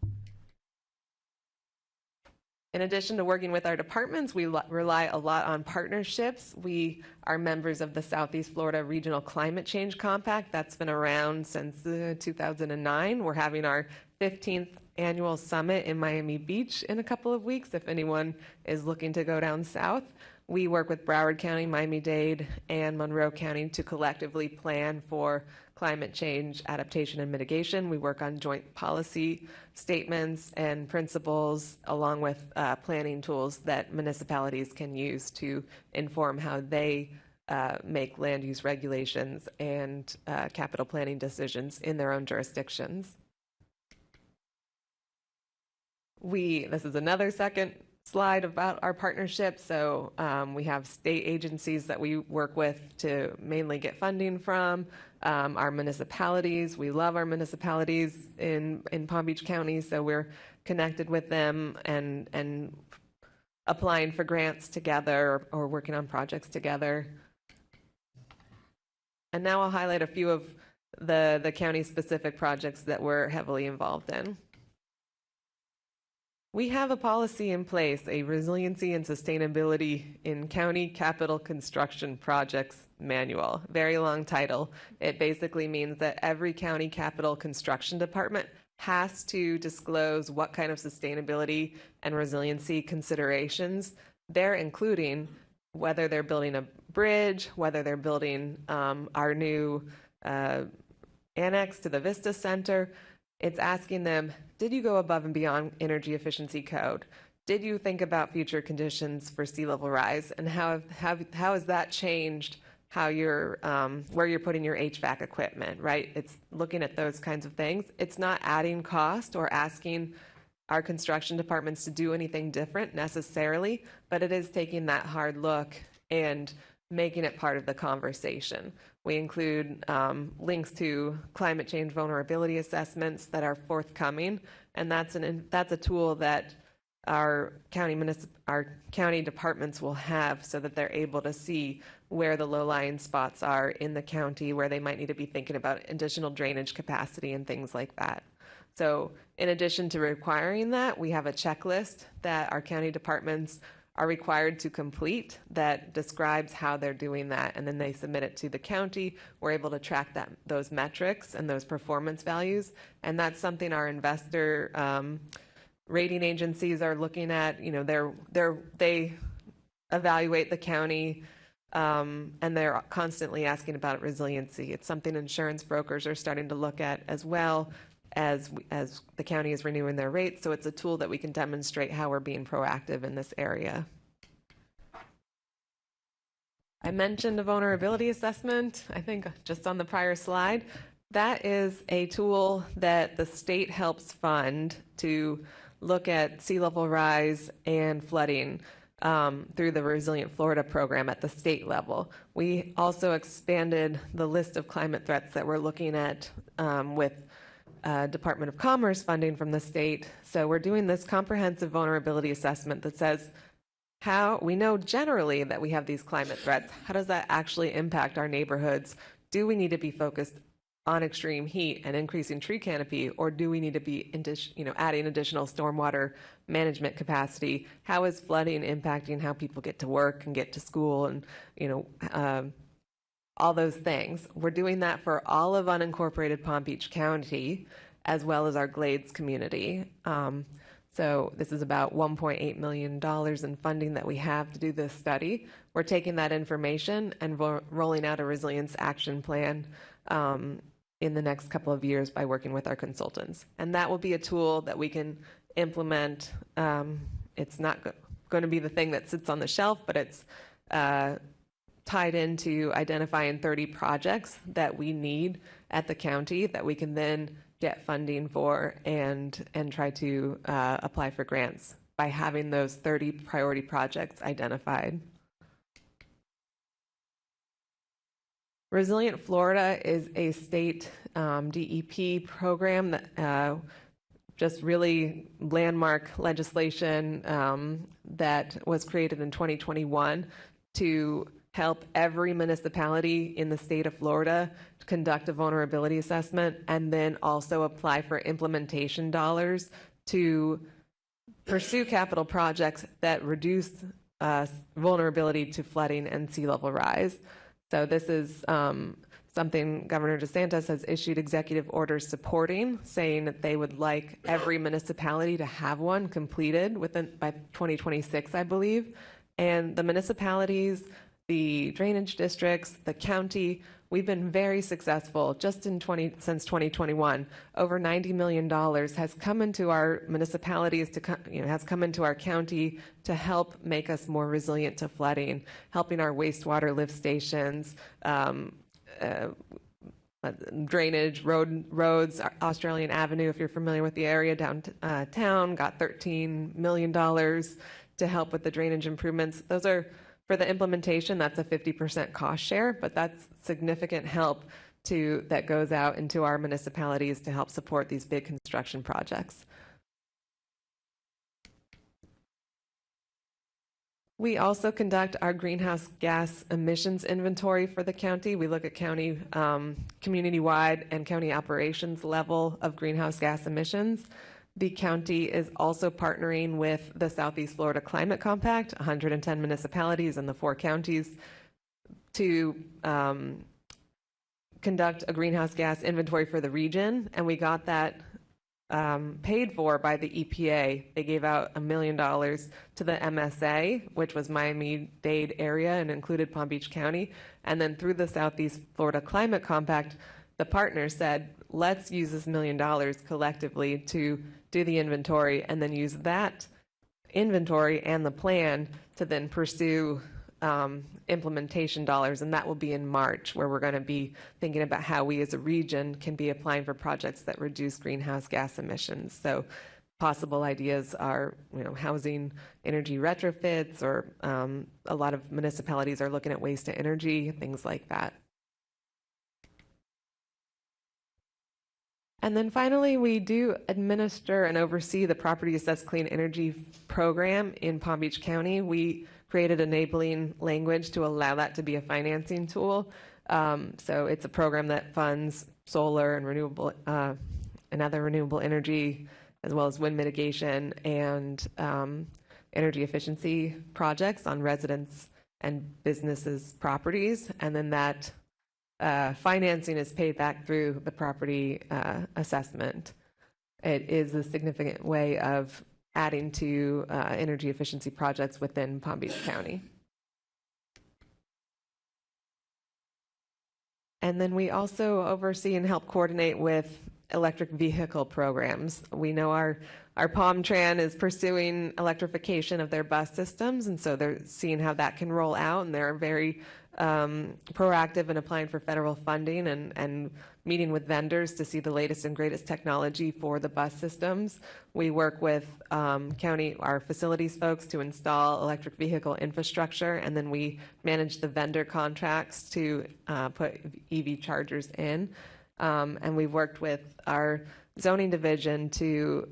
In addition to working with our departments, we rely a lot on partnerships. We are members of the Southeast Florida Regional Climate Change Compact. That's been around since 2009. We're having our 15th annual summit in Miami Beach in a couple of weeks if anyone is looking to go down south. We work with Broward County, Miami-Dade, and Monroe County to collectively plan for climate change adaptation and mitigation. We work on joint policy statements and principles along with planning tools that municipalities can use to inform how they make land use regulations and capital planning decisions in their own jurisdictions. This is another second slide about our partnership. So we have state agencies that we work with to mainly get funding from. Our municipalities, we love our municipalities in Palm Beach County, so we're connected with them and applying for grants together or working on projects together. And now I'll highlight a few of the county-specific projects that we're heavily involved in. We have a policy in place, a Resiliency and Sustainability in County Capital Construction Projects Manual. Very long title. It basically means that every county capital construction department has to disclose what kind of sustainability and resiliency considerations they're including, whether they're building a bridge, whether they're building our new annex to the Vista Center. It's asking them, did you go above and beyond energy efficiency code? Did you think about future conditions for sea level rise? And how has that changed how you're, where you're putting your HVAC equipment, right? It's looking at those kinds of things. It's not adding cost or asking our construction departments to do anything different necessarily, but it is taking that hard look and making it part of the conversation. We include links to climate change vulnerability assessments that are forthcoming, and that's a tool that our county departments will have so that they're able to see where the low-lying spots are in the county, where they might need to be thinking about additional drainage capacity and things like that. So in addition to requiring that, we have a checklist that our county departments are required to complete that describes how they're doing that, and then they submit it to the county. We're able to track those metrics and those performance values, and that's something our investor rating agencies are looking at. You know, they evaluate the county, and they're constantly asking about resiliency. It's something insurance brokers are starting to look at as well as the county is renewing their rates. So it's a tool that we can demonstrate how we're being proactive in this area. I mentioned a vulnerability assessment, I think just on the prior slide. That is a tool that the state helps fund to look at sea level rise and flooding through the Resilient Florida program at the state level. We also expanded the list of climate threats that we're looking at with Department of Commerce funding from the state. So we're doing this comprehensive vulnerability assessment that says how we know generally that we have these climate threats. How does that actually impact our neighborhoods? Do we need to be focused on extreme heat and increasing tree canopy, or do we need to be adding additional stormwater management capacity? How is flooding impacting how people get to work and get to school, and all those things? We're doing that for all of unincorporated Palm Beach County, as well as our Glades community. So this is about $1.8 million in funding that we have to do this study. We're taking that information and rolling out a resilience action plan in the next couple of years by working with our consultants. And that will be a tool that we can implement. It's not going to be the thing that sits on the shelf, but it's tied into identifying 30 projects that we need at the county that we can then get funding for and try to apply for grants by having those 30 priority projects identified. Resilient Florida is a state DEP program that just really landmark legislation that was created in 2021 to help every municipality in the state of Florida conduct a vulnerability assessment and then also apply for implementation dollars to pursue capital projects that reduce vulnerability to flooding and sea level rise. So this is something Governor DeSantis has issued executive orders supporting, saying that they would like every municipality to have one completed by 2026, I believe. And the municipalities, the drainage districts, the county, we've been very successful just since 2021. Over $90 million has come into our municipalities, has come into our county to help make us more resilient to flooding, helping our wastewater lift stations, drainage, roads. Australian Avenue, if you're familiar with the area downtown, got $13 million to help with the drainage improvements. Those are for the implementation. That's a 50% cost share, but that's significant help that goes out into our municipalities to help support these big construction projects. We also conduct our greenhouse gas emissions inventory for the county. We look at county community-wide and county operations level of greenhouse gas emissions. The county is also partnering with the Southeast Florida Climate Compact, 110 municipalities in the 4 counties, to conduct a greenhouse gas inventory for the region, and we got that paid for by the EPA. They gave out $1 million to the MSA, which was Miami-Dade area and included Palm Beach County. And then through the Southeast Florida Climate Compact, the partners said, let's use this $1 million collectively to do the inventory and then use that inventory and the plan to then pursue implementation dollars. And that will be in March, where we're going to be thinking about how we as a region can be applying for projects that reduce greenhouse gas emissions. So possible ideas are, housing energy retrofits, or a lot of municipalities are looking at waste to energy, things like that. And then finally, we do administer and oversee the Property Assessed Clean Energy program in Palm Beach County. We created enabling language to allow that to be a financing tool. So it's a program that funds solar and renewable and other renewable energy, as well as wind mitigation and energy efficiency projects on residents and businesses' properties. And then that financing is paid back through the property assessment. It is a significant way of adding to energy efficiency projects within Palm Beach County. And then we also oversee and help coordinate with electric vehicle programs. We know our Palm Tran is pursuing electrification of their bus systems, and so they're seeing how that can roll out, and they're very proactive in applying for federal funding and meeting with vendors to see the latest and greatest technology for the bus systems. We work with our facilities folks to install electric vehicle infrastructure, and then we manage the vendor contracts to put EV chargers in. And we've worked with our zoning division to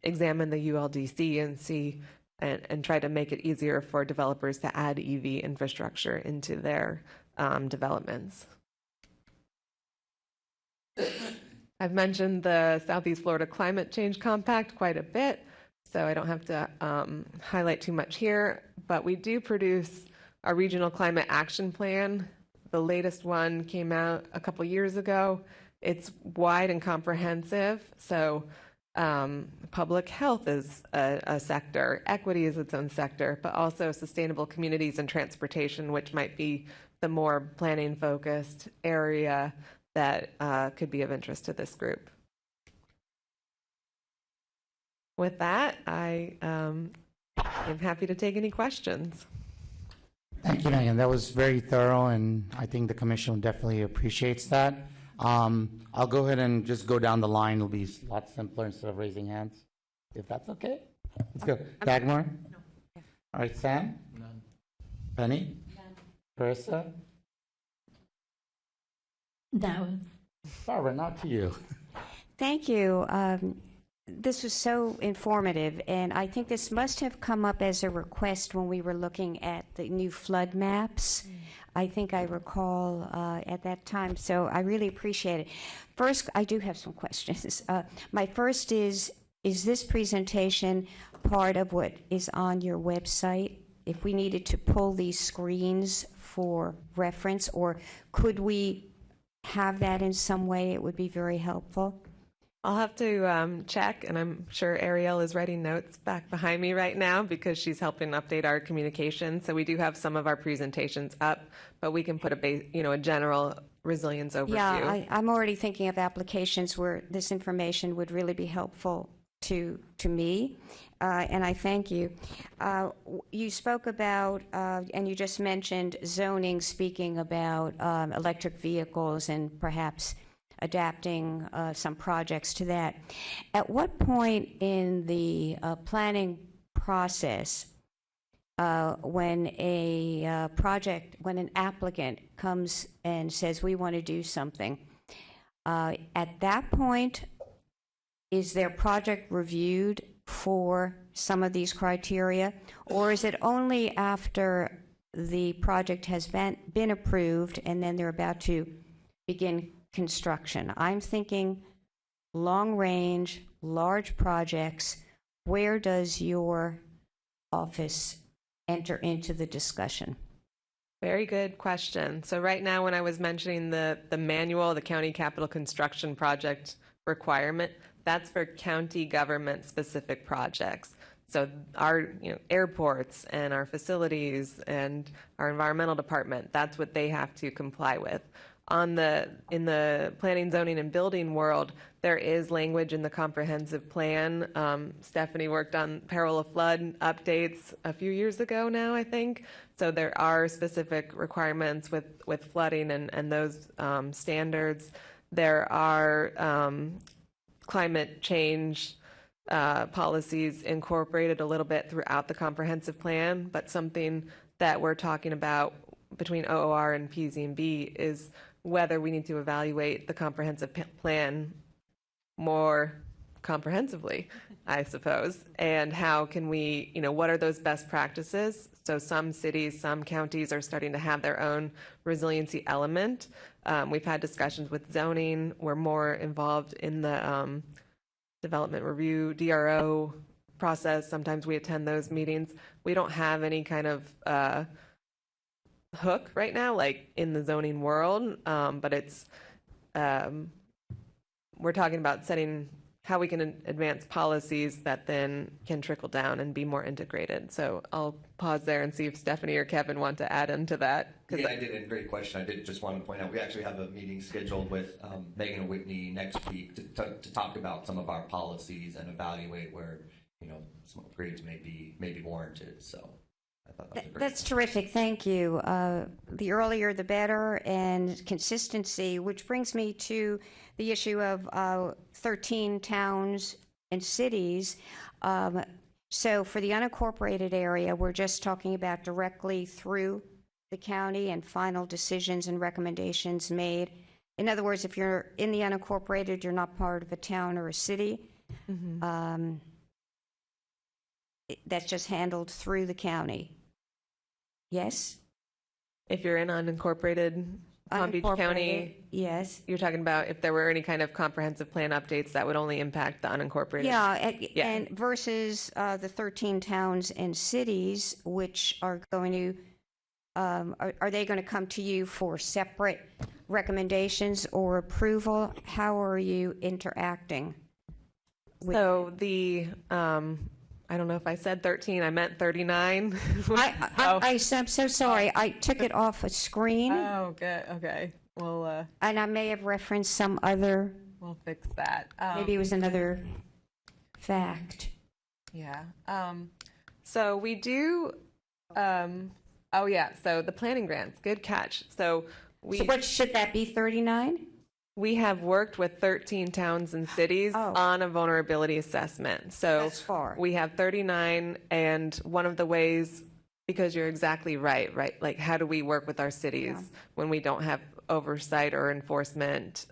examine the ULDC and see and try to make it easier for developers to add EV infrastructure into their developments. I've mentioned the Southeast Florida Climate Change Compact quite a bit, so I don't have to highlight too much here, but we do produce a regional climate action plan. The latest one came out a couple years ago. It's wide and comprehensive, so public health is a sector, equity is its own sector, but also sustainable communities and transportation, which might be the more planning focused area that could be of interest to this group. With that, I am happy to take any questions. Thank you, Megan. That was very thorough, and I think the commission definitely appreciates that. I'll go ahead and just go down the line. It'll be a lot simpler instead of raising hands, if that's okay. Let's go. Dagmar? No. All right, Sam? None. Penny? None. Carissa? No. Barbara, not to you. Thank you. This was so informative, and I think this must have come up as a request when we were looking at the new flood maps. I think I recall at that time, so I really appreciate it. First, I do have some questions. My first is this presentation part of what is on your website? If we needed to pull these screens for reference, or could we have that in some way? It would be very helpful. I'll have to check, and I'm sure Ariel is writing notes back behind me right now because she's helping update our communication. So we do have some of our presentations up, but we can put a general resilience overview. Yeah, I'm already thinking of applications where this information would really be helpful to me, and I thank you. You spoke about, and you just mentioned zoning, speaking about electric vehicles and perhaps adapting some projects to that. At what point in the planning process, when an applicant comes and says, we want to do something, at that point, is their project reviewed for some of these criteria, or is it only after the project has been approved and then they're about to begin construction? I'm thinking long range, large projects. Where does your office enter into the discussion? Very good question. So right now, when I was mentioning the manual, the county capital construction project requirement, that's for county government specific projects. So our airports and our facilities and our environmental department, that's what they have to comply with. In the planning, zoning, and building world, there is language in the comprehensive plan. Stephanie worked on peril of flood updates a few years ago now, I think. So there are specific requirements with flooding and those standards. There are climate change policies incorporated a little bit throughout the comprehensive plan, but something that we're talking about between OOR and PZ&B is whether we need to evaluate the comprehensive plan more comprehensively, I suppose, and how can we, what are those best practices? So some cities, some counties are starting to have their own resiliency element. We've had discussions with zoning. We're more involved in the development review, DRO process. Sometimes we attend those meetings. We don't have any kind of hook right now, like in the zoning world, but it's we're talking about setting how we can advance policies that then can trickle down and be more integrated. So I'll pause there and see if Stephanie or Kevin want to add into that. Yeah, I did. Great question. I did just want to point out we actually have a meeting scheduled with Megan and Whitney next week to talk about some of our policies and evaluate where some upgrades may be warranted. So That's terrific, thank you. The earlier the better, and consistency, which brings me to the issue of 13 towns and cities. So for the unincorporated area, we're just talking about directly through the county and final decisions and recommendations made. In other words, if you're in the unincorporated, you're not part of a town or a city. That's just handled through the county. Yes? If you're in unincorporated Palm Beach County, yes. You're talking about if there were any kind of comprehensive plan updates that would only impact the unincorporated. Yeah, and versus the 13 towns and cities, which are going to, are they going to come to you for separate recommendations or approval? How are you interacting? So the, I don't know if I said 13, I meant 39. I'm so sorry. I took it off a screen. Oh, good. Okay. Well, and I may have referenced some other. We'll fix that. Maybe it was another fact. Yeah. So we do. Oh yeah. So the planning grants. Good catch. So what should that be? 39. We have worked with 13 towns and cities on a vulnerability assessment. So that's far. We have 39, and one of the ways, because you're exactly right? Like, how do we work with our cities when we don't have oversight or enforcement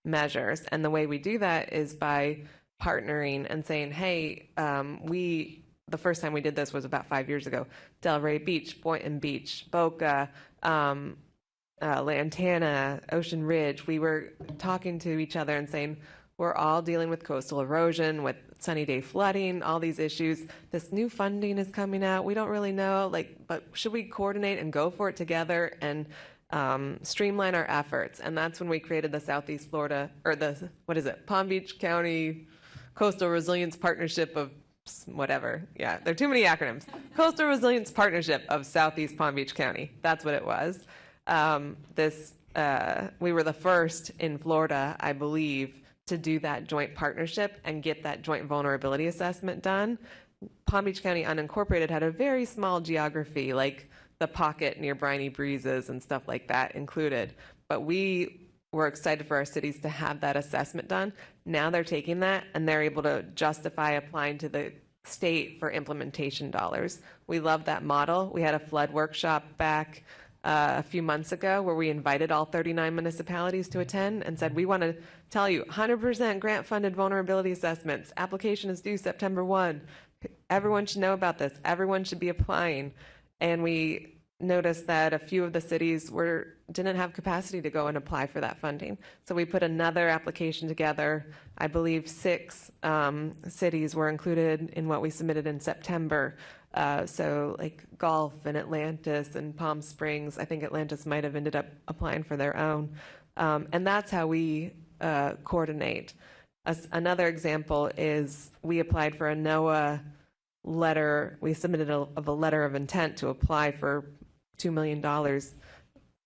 measures? And the way we do that is by partnering and saying, hey, the first time we did this was about 5 years ago. Delray Beach, Boynton Beach, Boca, Lantana, Ocean Ridge, we were talking to each other and saying, we're all dealing with coastal erosion, with sunny day flooding, all these issues. This new funding is coming out. We don't really know, but should we coordinate and go for it together and streamline our efforts? And that's when we created the Southeast Florida, or Palm Beach County Coastal Resilience Partnership of whatever. Yeah, there are too many acronyms. Coastal Resilience Partnership of Southeast Palm Beach County. That's what it was. We were the first in Florida, I believe, to do that joint partnership and get that joint vulnerability assessment done. Palm Beach County unincorporated had a very small geography, like the pocket near Briny Breezes and stuff like that included. But we were excited for our cities to have that assessment done. Now they're taking that and they're able to justify applying to the state for implementation dollars. We love that model. We had a flood workshop back a few months ago where we invited all 39 municipalities to attend and said, we want to tell you 100% grant funded vulnerability assessments. Application is due September 1. Everyone should know about this. Everyone should be applying. And we noticed that a few of the cities didn't have capacity to go and apply for that funding. So we put another application together. I believe 6 cities were included in what we submitted in September. So like Gulf and Atlantis and Palm Springs. I think Atlantis might have ended up applying for their own. And that's how we coordinate. Another example is we applied for a NOAA letter. We submitted a letter of intent to apply for $2 million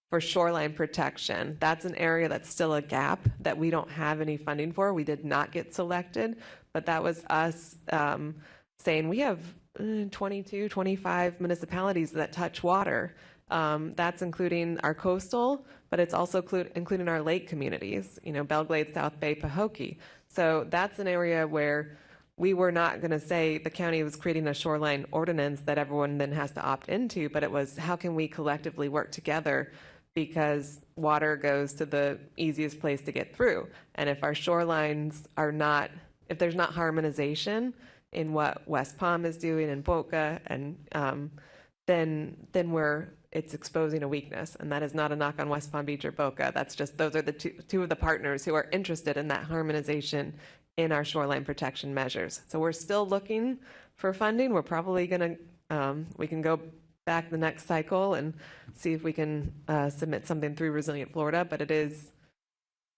for shoreline protection. That's an area that's still a gap that we don't have any funding for. We did not get selected, but that was us saying we have 22, 25 municipalities that touch water. That's including our coastal, but it's also including our lake communities, Belglade, South Bay, Pahokee. So that's an area where we were not going to say the county was creating a shoreline ordinance that everyone then has to opt into, but it was how can we collectively work together, because water goes to the easiest place to get through. And if our shorelines are not, if there's not harmonization in what West Palm is doing in Boca, and then it's exposing a weakness. And that is not a knock on West Palm Beach or Boca. That's just, those are the two of the partners who are interested in that harmonization in our shoreline protection measures. So we're still looking for funding. We're probably going to, we can go back the next cycle and see if we can submit something through Resilient Florida, but it's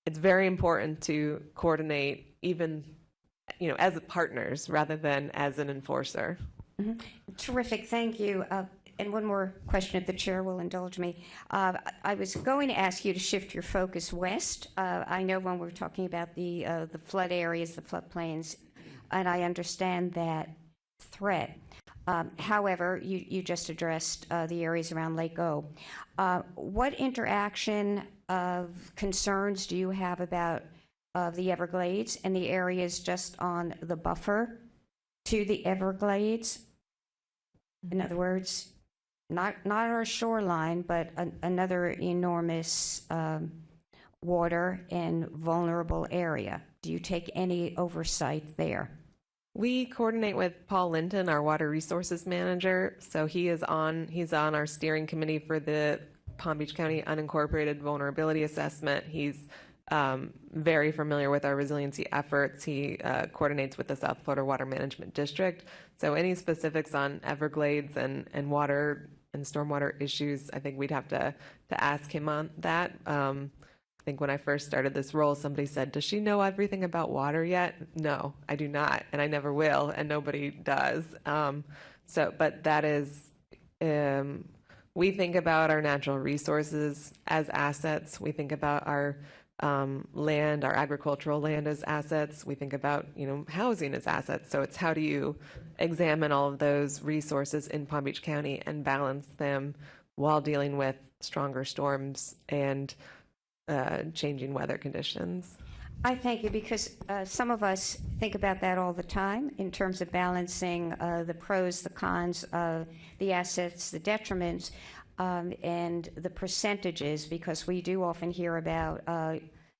very important to coordinate even, as partners rather than as an enforcer. Mm-hmm. Terrific, thank you. And one more question, if the chair will indulge me. I was going to ask you to shift your focus west. I know when we're talking about the flood areas, the floodplains, and I understand that threat. However, you just addressed the areas around Lake O. What interaction of concerns do you have about the Everglades and the areas just on the buffer to the Everglades? In other words, not our shoreline, but another enormous water and vulnerable area. Do you take any oversight there? We coordinate with Paul Linton, our water resources manager. So he's on our steering committee for the Palm Beach County unincorporated vulnerability assessment. He's very familiar with our resiliency efforts. He coordinates with the South Florida Water Management District. So any specifics on Everglades and water and stormwater issues, I think we'd have to ask him on that. I think when I first started this role, somebody said, does she know everything about water yet? No, I do not, and I never will, and nobody does. But that is, we think about our natural resources as assets. We think about our land, our agricultural land as assets. We think about, housing as assets. So it's how do you examine all of those resources in Palm Beach County and balance them while dealing with stronger storms and changing weather conditions. I thank you because some of us think about that all the time in terms of balancing the pros, the cons, the assets, the detriments, and the percentages, because we do often hear about,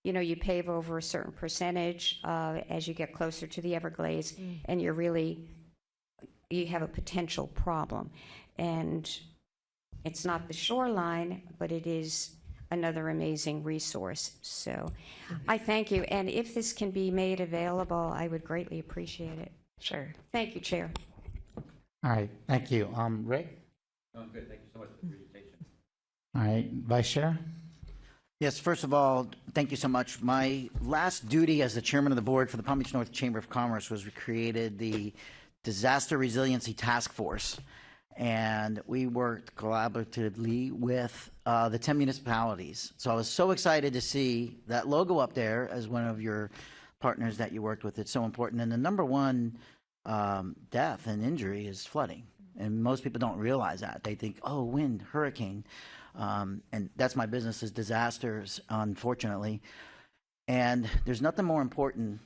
you pave over a certain percentage as you get closer to the Everglades, and you have a potential problem. And it's not the shoreline, but it is another amazing resource. So I thank you. And if this can be made available, I would greatly appreciate it. Sure. Thank you, Chair. All right, thank you. Rick? Oh, good. Thank you so much for the presentation. All right, Vice Chair? Yes, first of all, thank you so much. My last duty as the chairman of the board for the Palm Beach North Chamber of Commerce was we created the Disaster Resiliency Task Force. And we worked collaboratively with the 10 municipalities. So I was so excited to see that logo up there as one of your partners that you worked with. It's so important. And the number one death and injury is flooding. And most people don't realize that. They think, oh, wind, hurricane. And that's my business, is disasters, unfortunately. And there's nothing more important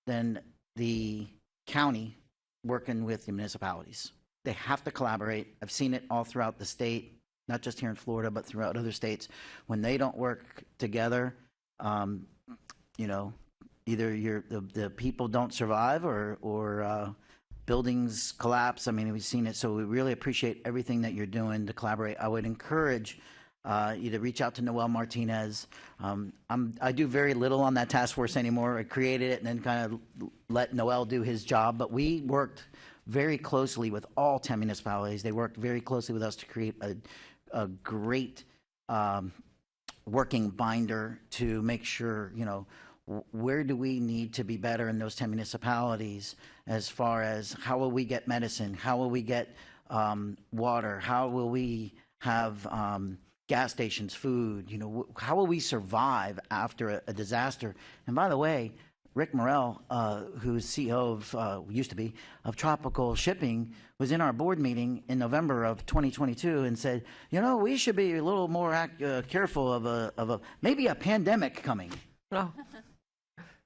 than the county working with the municipalities. They have to collaborate. I've seen it all throughout the state, not just here in Florida, but throughout other states. When they don't work together, either the people don't survive or buildings collapse. I mean, we've seen it. So we really appreciate everything that you're doing to collaborate. I would encourage you to reach out to Noel Martinez. I do very little on that task force anymore. I created it and then kind of let Noel do his job. But we worked very closely with all 10 municipalities. They worked very closely with us to create a great working binder to make sure, where do we need to be better in those 10 municipalities as far as how will we get medicine, how will we get water, how will we have gas stations, food, how will we survive after a disaster? And by the way, Rick Morrell, who's CEO of, used to be, of Tropical Shipping, was in our board meeting in November of 2022 and said, we should be a little more careful of maybe a pandemic coming. Oh.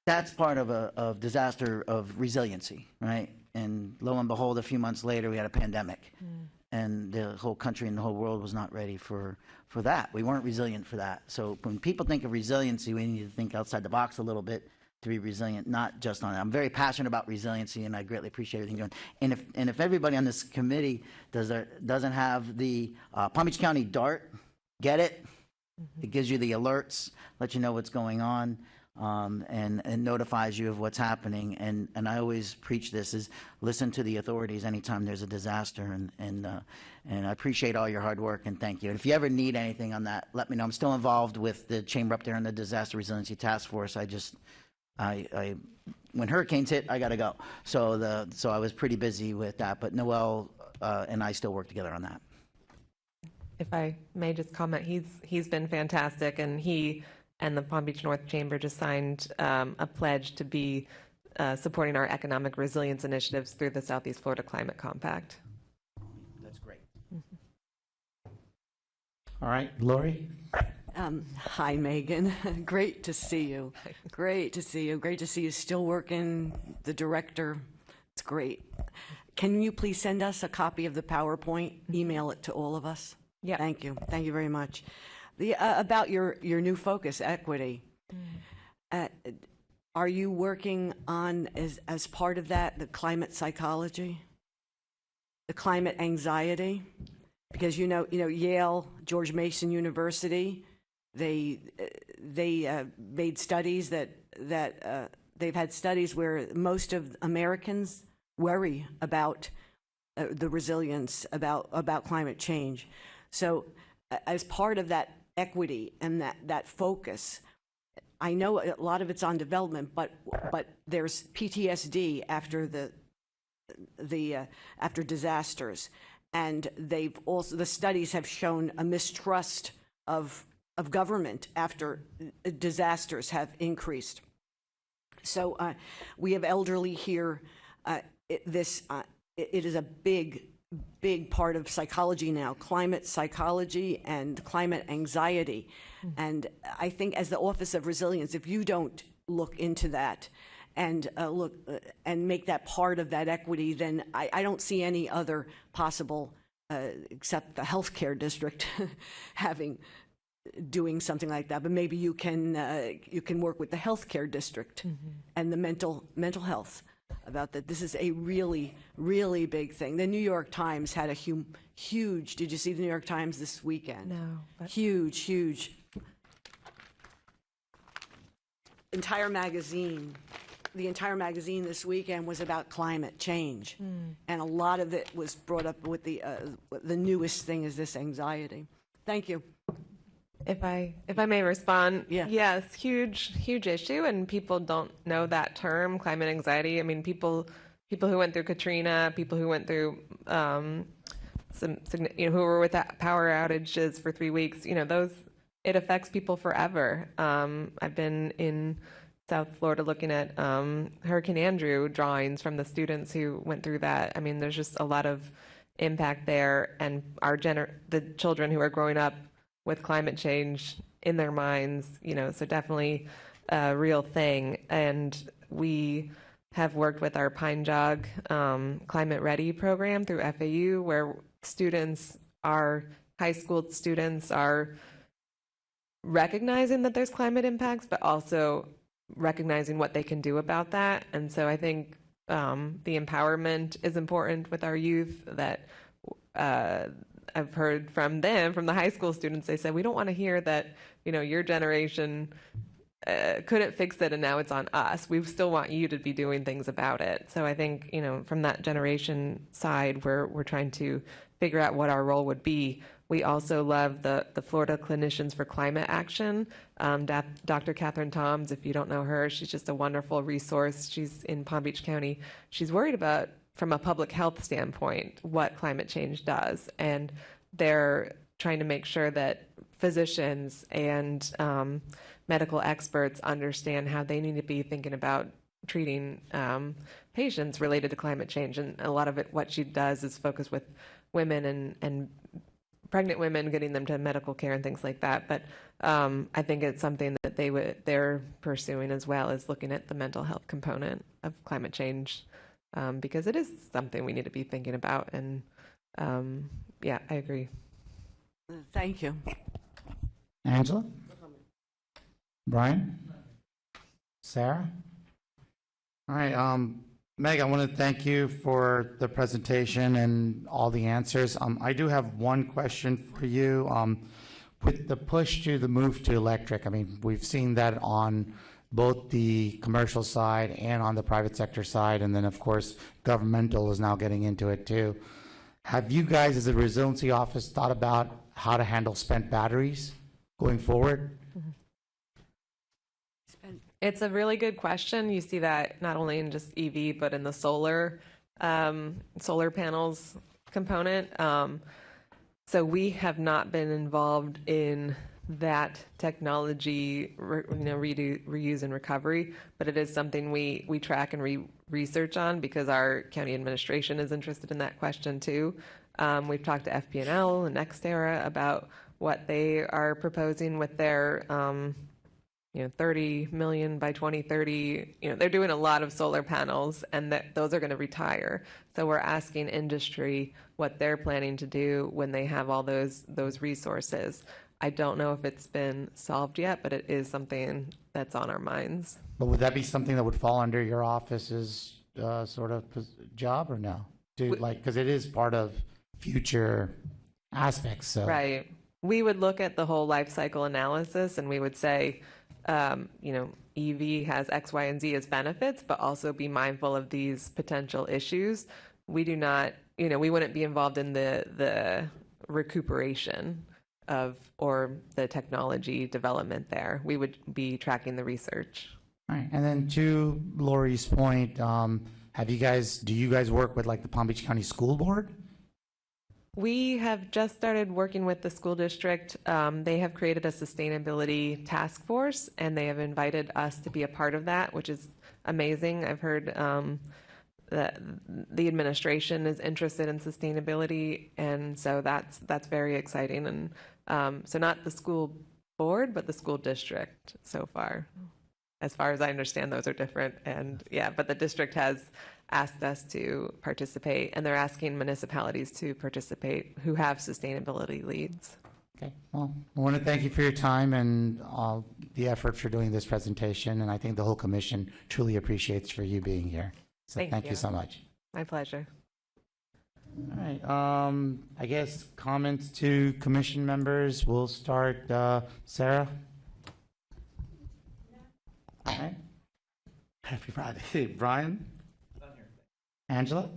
That's part of a disaster of resiliency, right? And lo and behold, a few months later, we had a pandemic. And the whole country and the whole world was not ready for that. We weren't resilient for that. So when people think of resiliency, we need to think outside the box a little bit to be resilient, not just on it. I'm very passionate about resiliency, and I greatly appreciate everything you're doing. And if everybody on this committee doesn't have the Palm Beach County DART, get it. It gives you the alerts, lets you know what's going on, and notifies you of what's happening. And I always preach this: is listen to the authorities anytime there's a disaster. And I appreciate all your hard work, and thank you. And if you ever need anything on that, let me know. I'm still involved with the chamber up there in the Disaster Resiliency Task Force. I when hurricanes hit, I got to go. So I was pretty busy with that, but Noel and I still work together on that. If I may just comment, he's been fantastic, and he and the Palm Beach North Chamber just signed a pledge to be supporting our economic resilience initiatives through the Southeast Florida Climate Compact. All right, Lori? Hi, Megan. Great to see you. Great to see you. Great to see you still working, the director. It's great. Can you please send us a copy of the PowerPoint? Email it to all of us? Yeah. Thank you. Thank you very much. About your new focus, equity. Are you working on, as part of that, the climate psychology? The climate anxiety? Because Yale, George Mason University, they made studies that they've had studies where most of Americans worry about the resilience, about climate change. So as part of that equity and that focus, I know a lot of it's on development, but there's PTSD after after disasters, and the studies have shown a mistrust of government after disasters have increased. So we have elderly here. It is a big part of psychology now, climate psychology and climate anxiety. And I think as the Office of Resilience, if you don't look into that and and make that part of that equity, then I don't see any other possible, except the healthcare district doing something like that. But maybe you can work with the healthcare district and the mental health about that. This is a really, really big thing. The New York Times had a huge, did you see the New York Times this weekend? No. But... Huge entire magazine. The entire magazine this weekend was about climate change. And a lot of it was brought up with the newest thing is this anxiety. Thank you. If I may respond, Yeah. Yes, huge issue, and people don't know that term, climate anxiety. I mean, people who went through Katrina, people who went through who were with power outages for 3 weeks. It affects people forever. I've been in South Florida looking at Hurricane Andrew drawings from the students who went through that. I mean, there's just a lot of impact there, and the children who are growing up with climate change in their minds, so definitely a real thing. And we have worked with our Pine Jog Climate Ready program through FAU, where high school students are recognizing that there's climate impacts, but also recognizing what they can do about that. And so I think the empowerment is important with our youth. That I've heard from the high school students, they said, we don't want to hear that, your generation couldn't fix it and now it's on us. We still want you to be doing things about it. So I think, from that generation side, we're trying to figure out what our role would be. We also love the Florida Clinicians for Climate Action. Dr. Catherine Toms, if you don't know her, she's just a wonderful resource. She's in Palm Beach County. She's worried about, from a public health standpoint, what climate change does. And they're trying to make sure that physicians and medical experts understand how they need to be thinking about treating patients related to climate change. And a lot of it, what she does is focus with women and pregnant women, getting them to medical care and things like that. But I think it's something that they're pursuing, as well as looking at the mental health component of climate change. Because it is something we need to be thinking about. And I agree. Thank you. Angela? Brian? Sarah? All right, Meg, I want to thank you for the presentation and all the answers. I do have one question for you. With the push to the move to electric, I mean, we've seen that on both the commercial side and on the private sector side, and then of course governmental is now getting into it too. Have you guys as a resiliency office thought about how to handle spent batteries going forward? It's a really good question. You see that not only in just EV, but in the solar panels component. So we have not been involved in that technology, reuse and recovery, but it is something we track and research on, because our county administration is interested in that question too. We've talked to FP&L and NextEra about what they are proposing with their 30 million by 2030. They're doing a lot of solar panels, and those are going to retire. So we're asking industry what they're planning to do when they have all those resources. I don't know if it's been solved yet, but it is something that's on our minds. But would that be something that would fall under your office's sort of job or no? Because it is part of future aspects. So. Right. We would look at the whole life cycle analysis, and we would say, EV has X, Y, and Z as benefits, but also be mindful of these potential issues. We do not, we wouldn't be involved in the recuperation or the technology development there. We would be tracking the research. All right. And then to Lori's point, do you guys work with like the Palm Beach County School Board? We have just started working with the school district. They have created a sustainability task force, and they have invited us to be a part of that, which is amazing. I've heard that the administration is interested in sustainability, and so that's very exciting. And so not the school board, but the school district so far. As far as I understand, those are different. And yeah, but the district has asked us to participate, and they're asking municipalities to participate who have sustainability leads. Okay. Well, I want to thank you for your time and all the effort for doing this presentation. And I think the whole commission truly appreciates for you being here. So thank you so much. My pleasure. All right. I guess comments to commission members. We'll start. Sarah? All right. Happy Friday. Brian? Angela?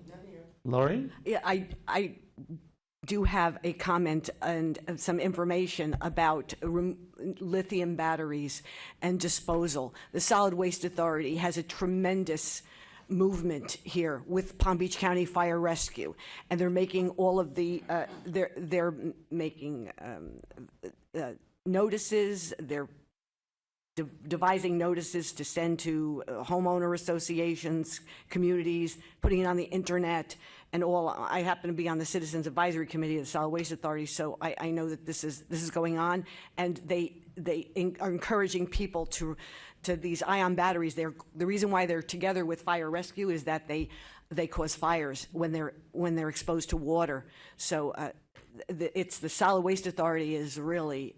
Lori? Yeah, I do have a comment and some information about lithium batteries and disposal. The Solid Waste Authority has a tremendous movement here with Palm Beach County Fire Rescue, and they're making all of the they're making notices. They're devising notices to send to homeowner associations, communities, putting it on the internet and all. I happen to be on the Citizens Advisory Committee of the Solid Waste Authority, so I know that this is going on, and they are encouraging people to these ion batteries. The reason why they're together with fire rescue is that they cause fires when they're exposed to water. So it's the Solid Waste Authority is really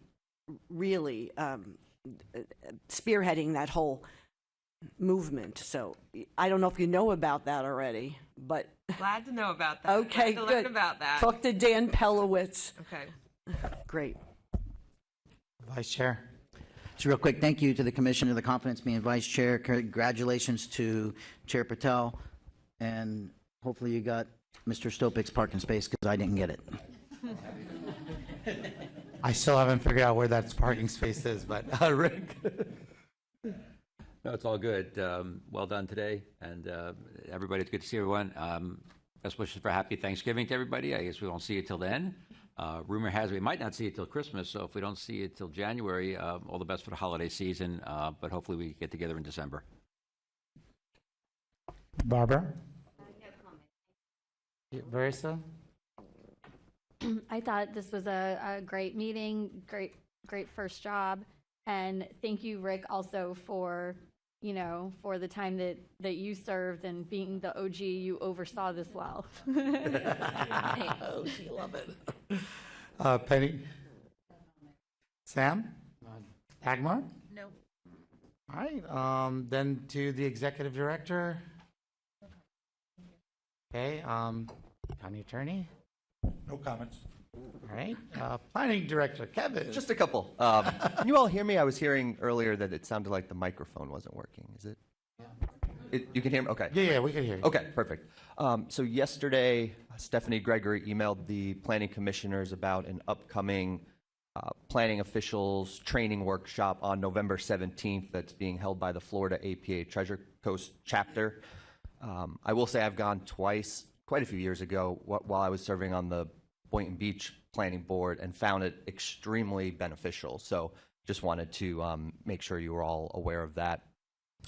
spearheading that whole movement. So I don't know if you know about that already, but Glad to know about that. okay, Glad to good. learn about that. Talk to Dan Pelowitz. Okay. Great. Vice Chair? Just real quick, thank you to the commission of the confidence being vice chair. Congratulations to Chair Patel, and hopefully you got Mr. Stopik's parking space because I didn't get it. I still haven't figured out where that parking space is, but Rick? No, it's all good. Well done today, and everybody, it's good to see everyone. Best wishes for happy Thanksgiving to everybody. I guess we won't see you till then. Rumor has it we might not see it till Christmas, so if we don't see it till January, all the best for the holiday season, but hopefully we get together in December. Barbara? No comment. Versa? I thought this was a great meeting, great first job, and thank you, Rick, also for for the time that you served and being the OG, you oversaw this well. Oh, she love it. Penny? Sam? Dagmar? No. All right. Then to the executive director. Okay. County attorney? No comments. All right. Planning director, Kevin. Just a couple. Can you all hear me? I was hearing earlier that it sounded like the microphone wasn't working. Is it? Yeah. You can hear me? Okay. Yeah, we can hear you. Okay, perfect. So yesterday, Stephanie Gregory emailed the planning commissioners about an upcoming planning officials training workshop on November 17th that's being held by the Florida APA Treasure Coast chapter. I will say I've gone twice, quite a few years ago, while I was serving on the Boynton Beach Planning Board, and found it extremely beneficial. So just wanted to make sure you were all aware of that.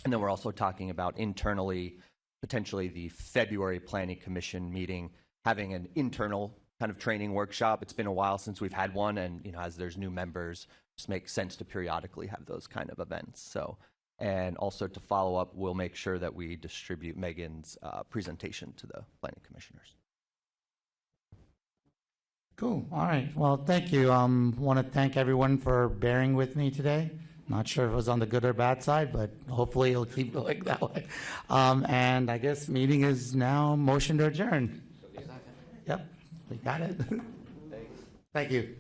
And then we're also talking about internally, potentially the February Planning Commission meeting, having an internal kind of training workshop. It's been a while since we've had one, and as there's new members, just makes sense to periodically have those kind of events. So, and also to follow up, we'll make sure that we distribute Megan's presentation to the planning commissioners. Cool. All right. Well, thank you. Want to thank everyone for bearing with me today. Not sure if it was on the good or bad side, but hopefully it'll keep going that way. And I guess meeting is now motion to adjourn. Yep, we got it. Thank you.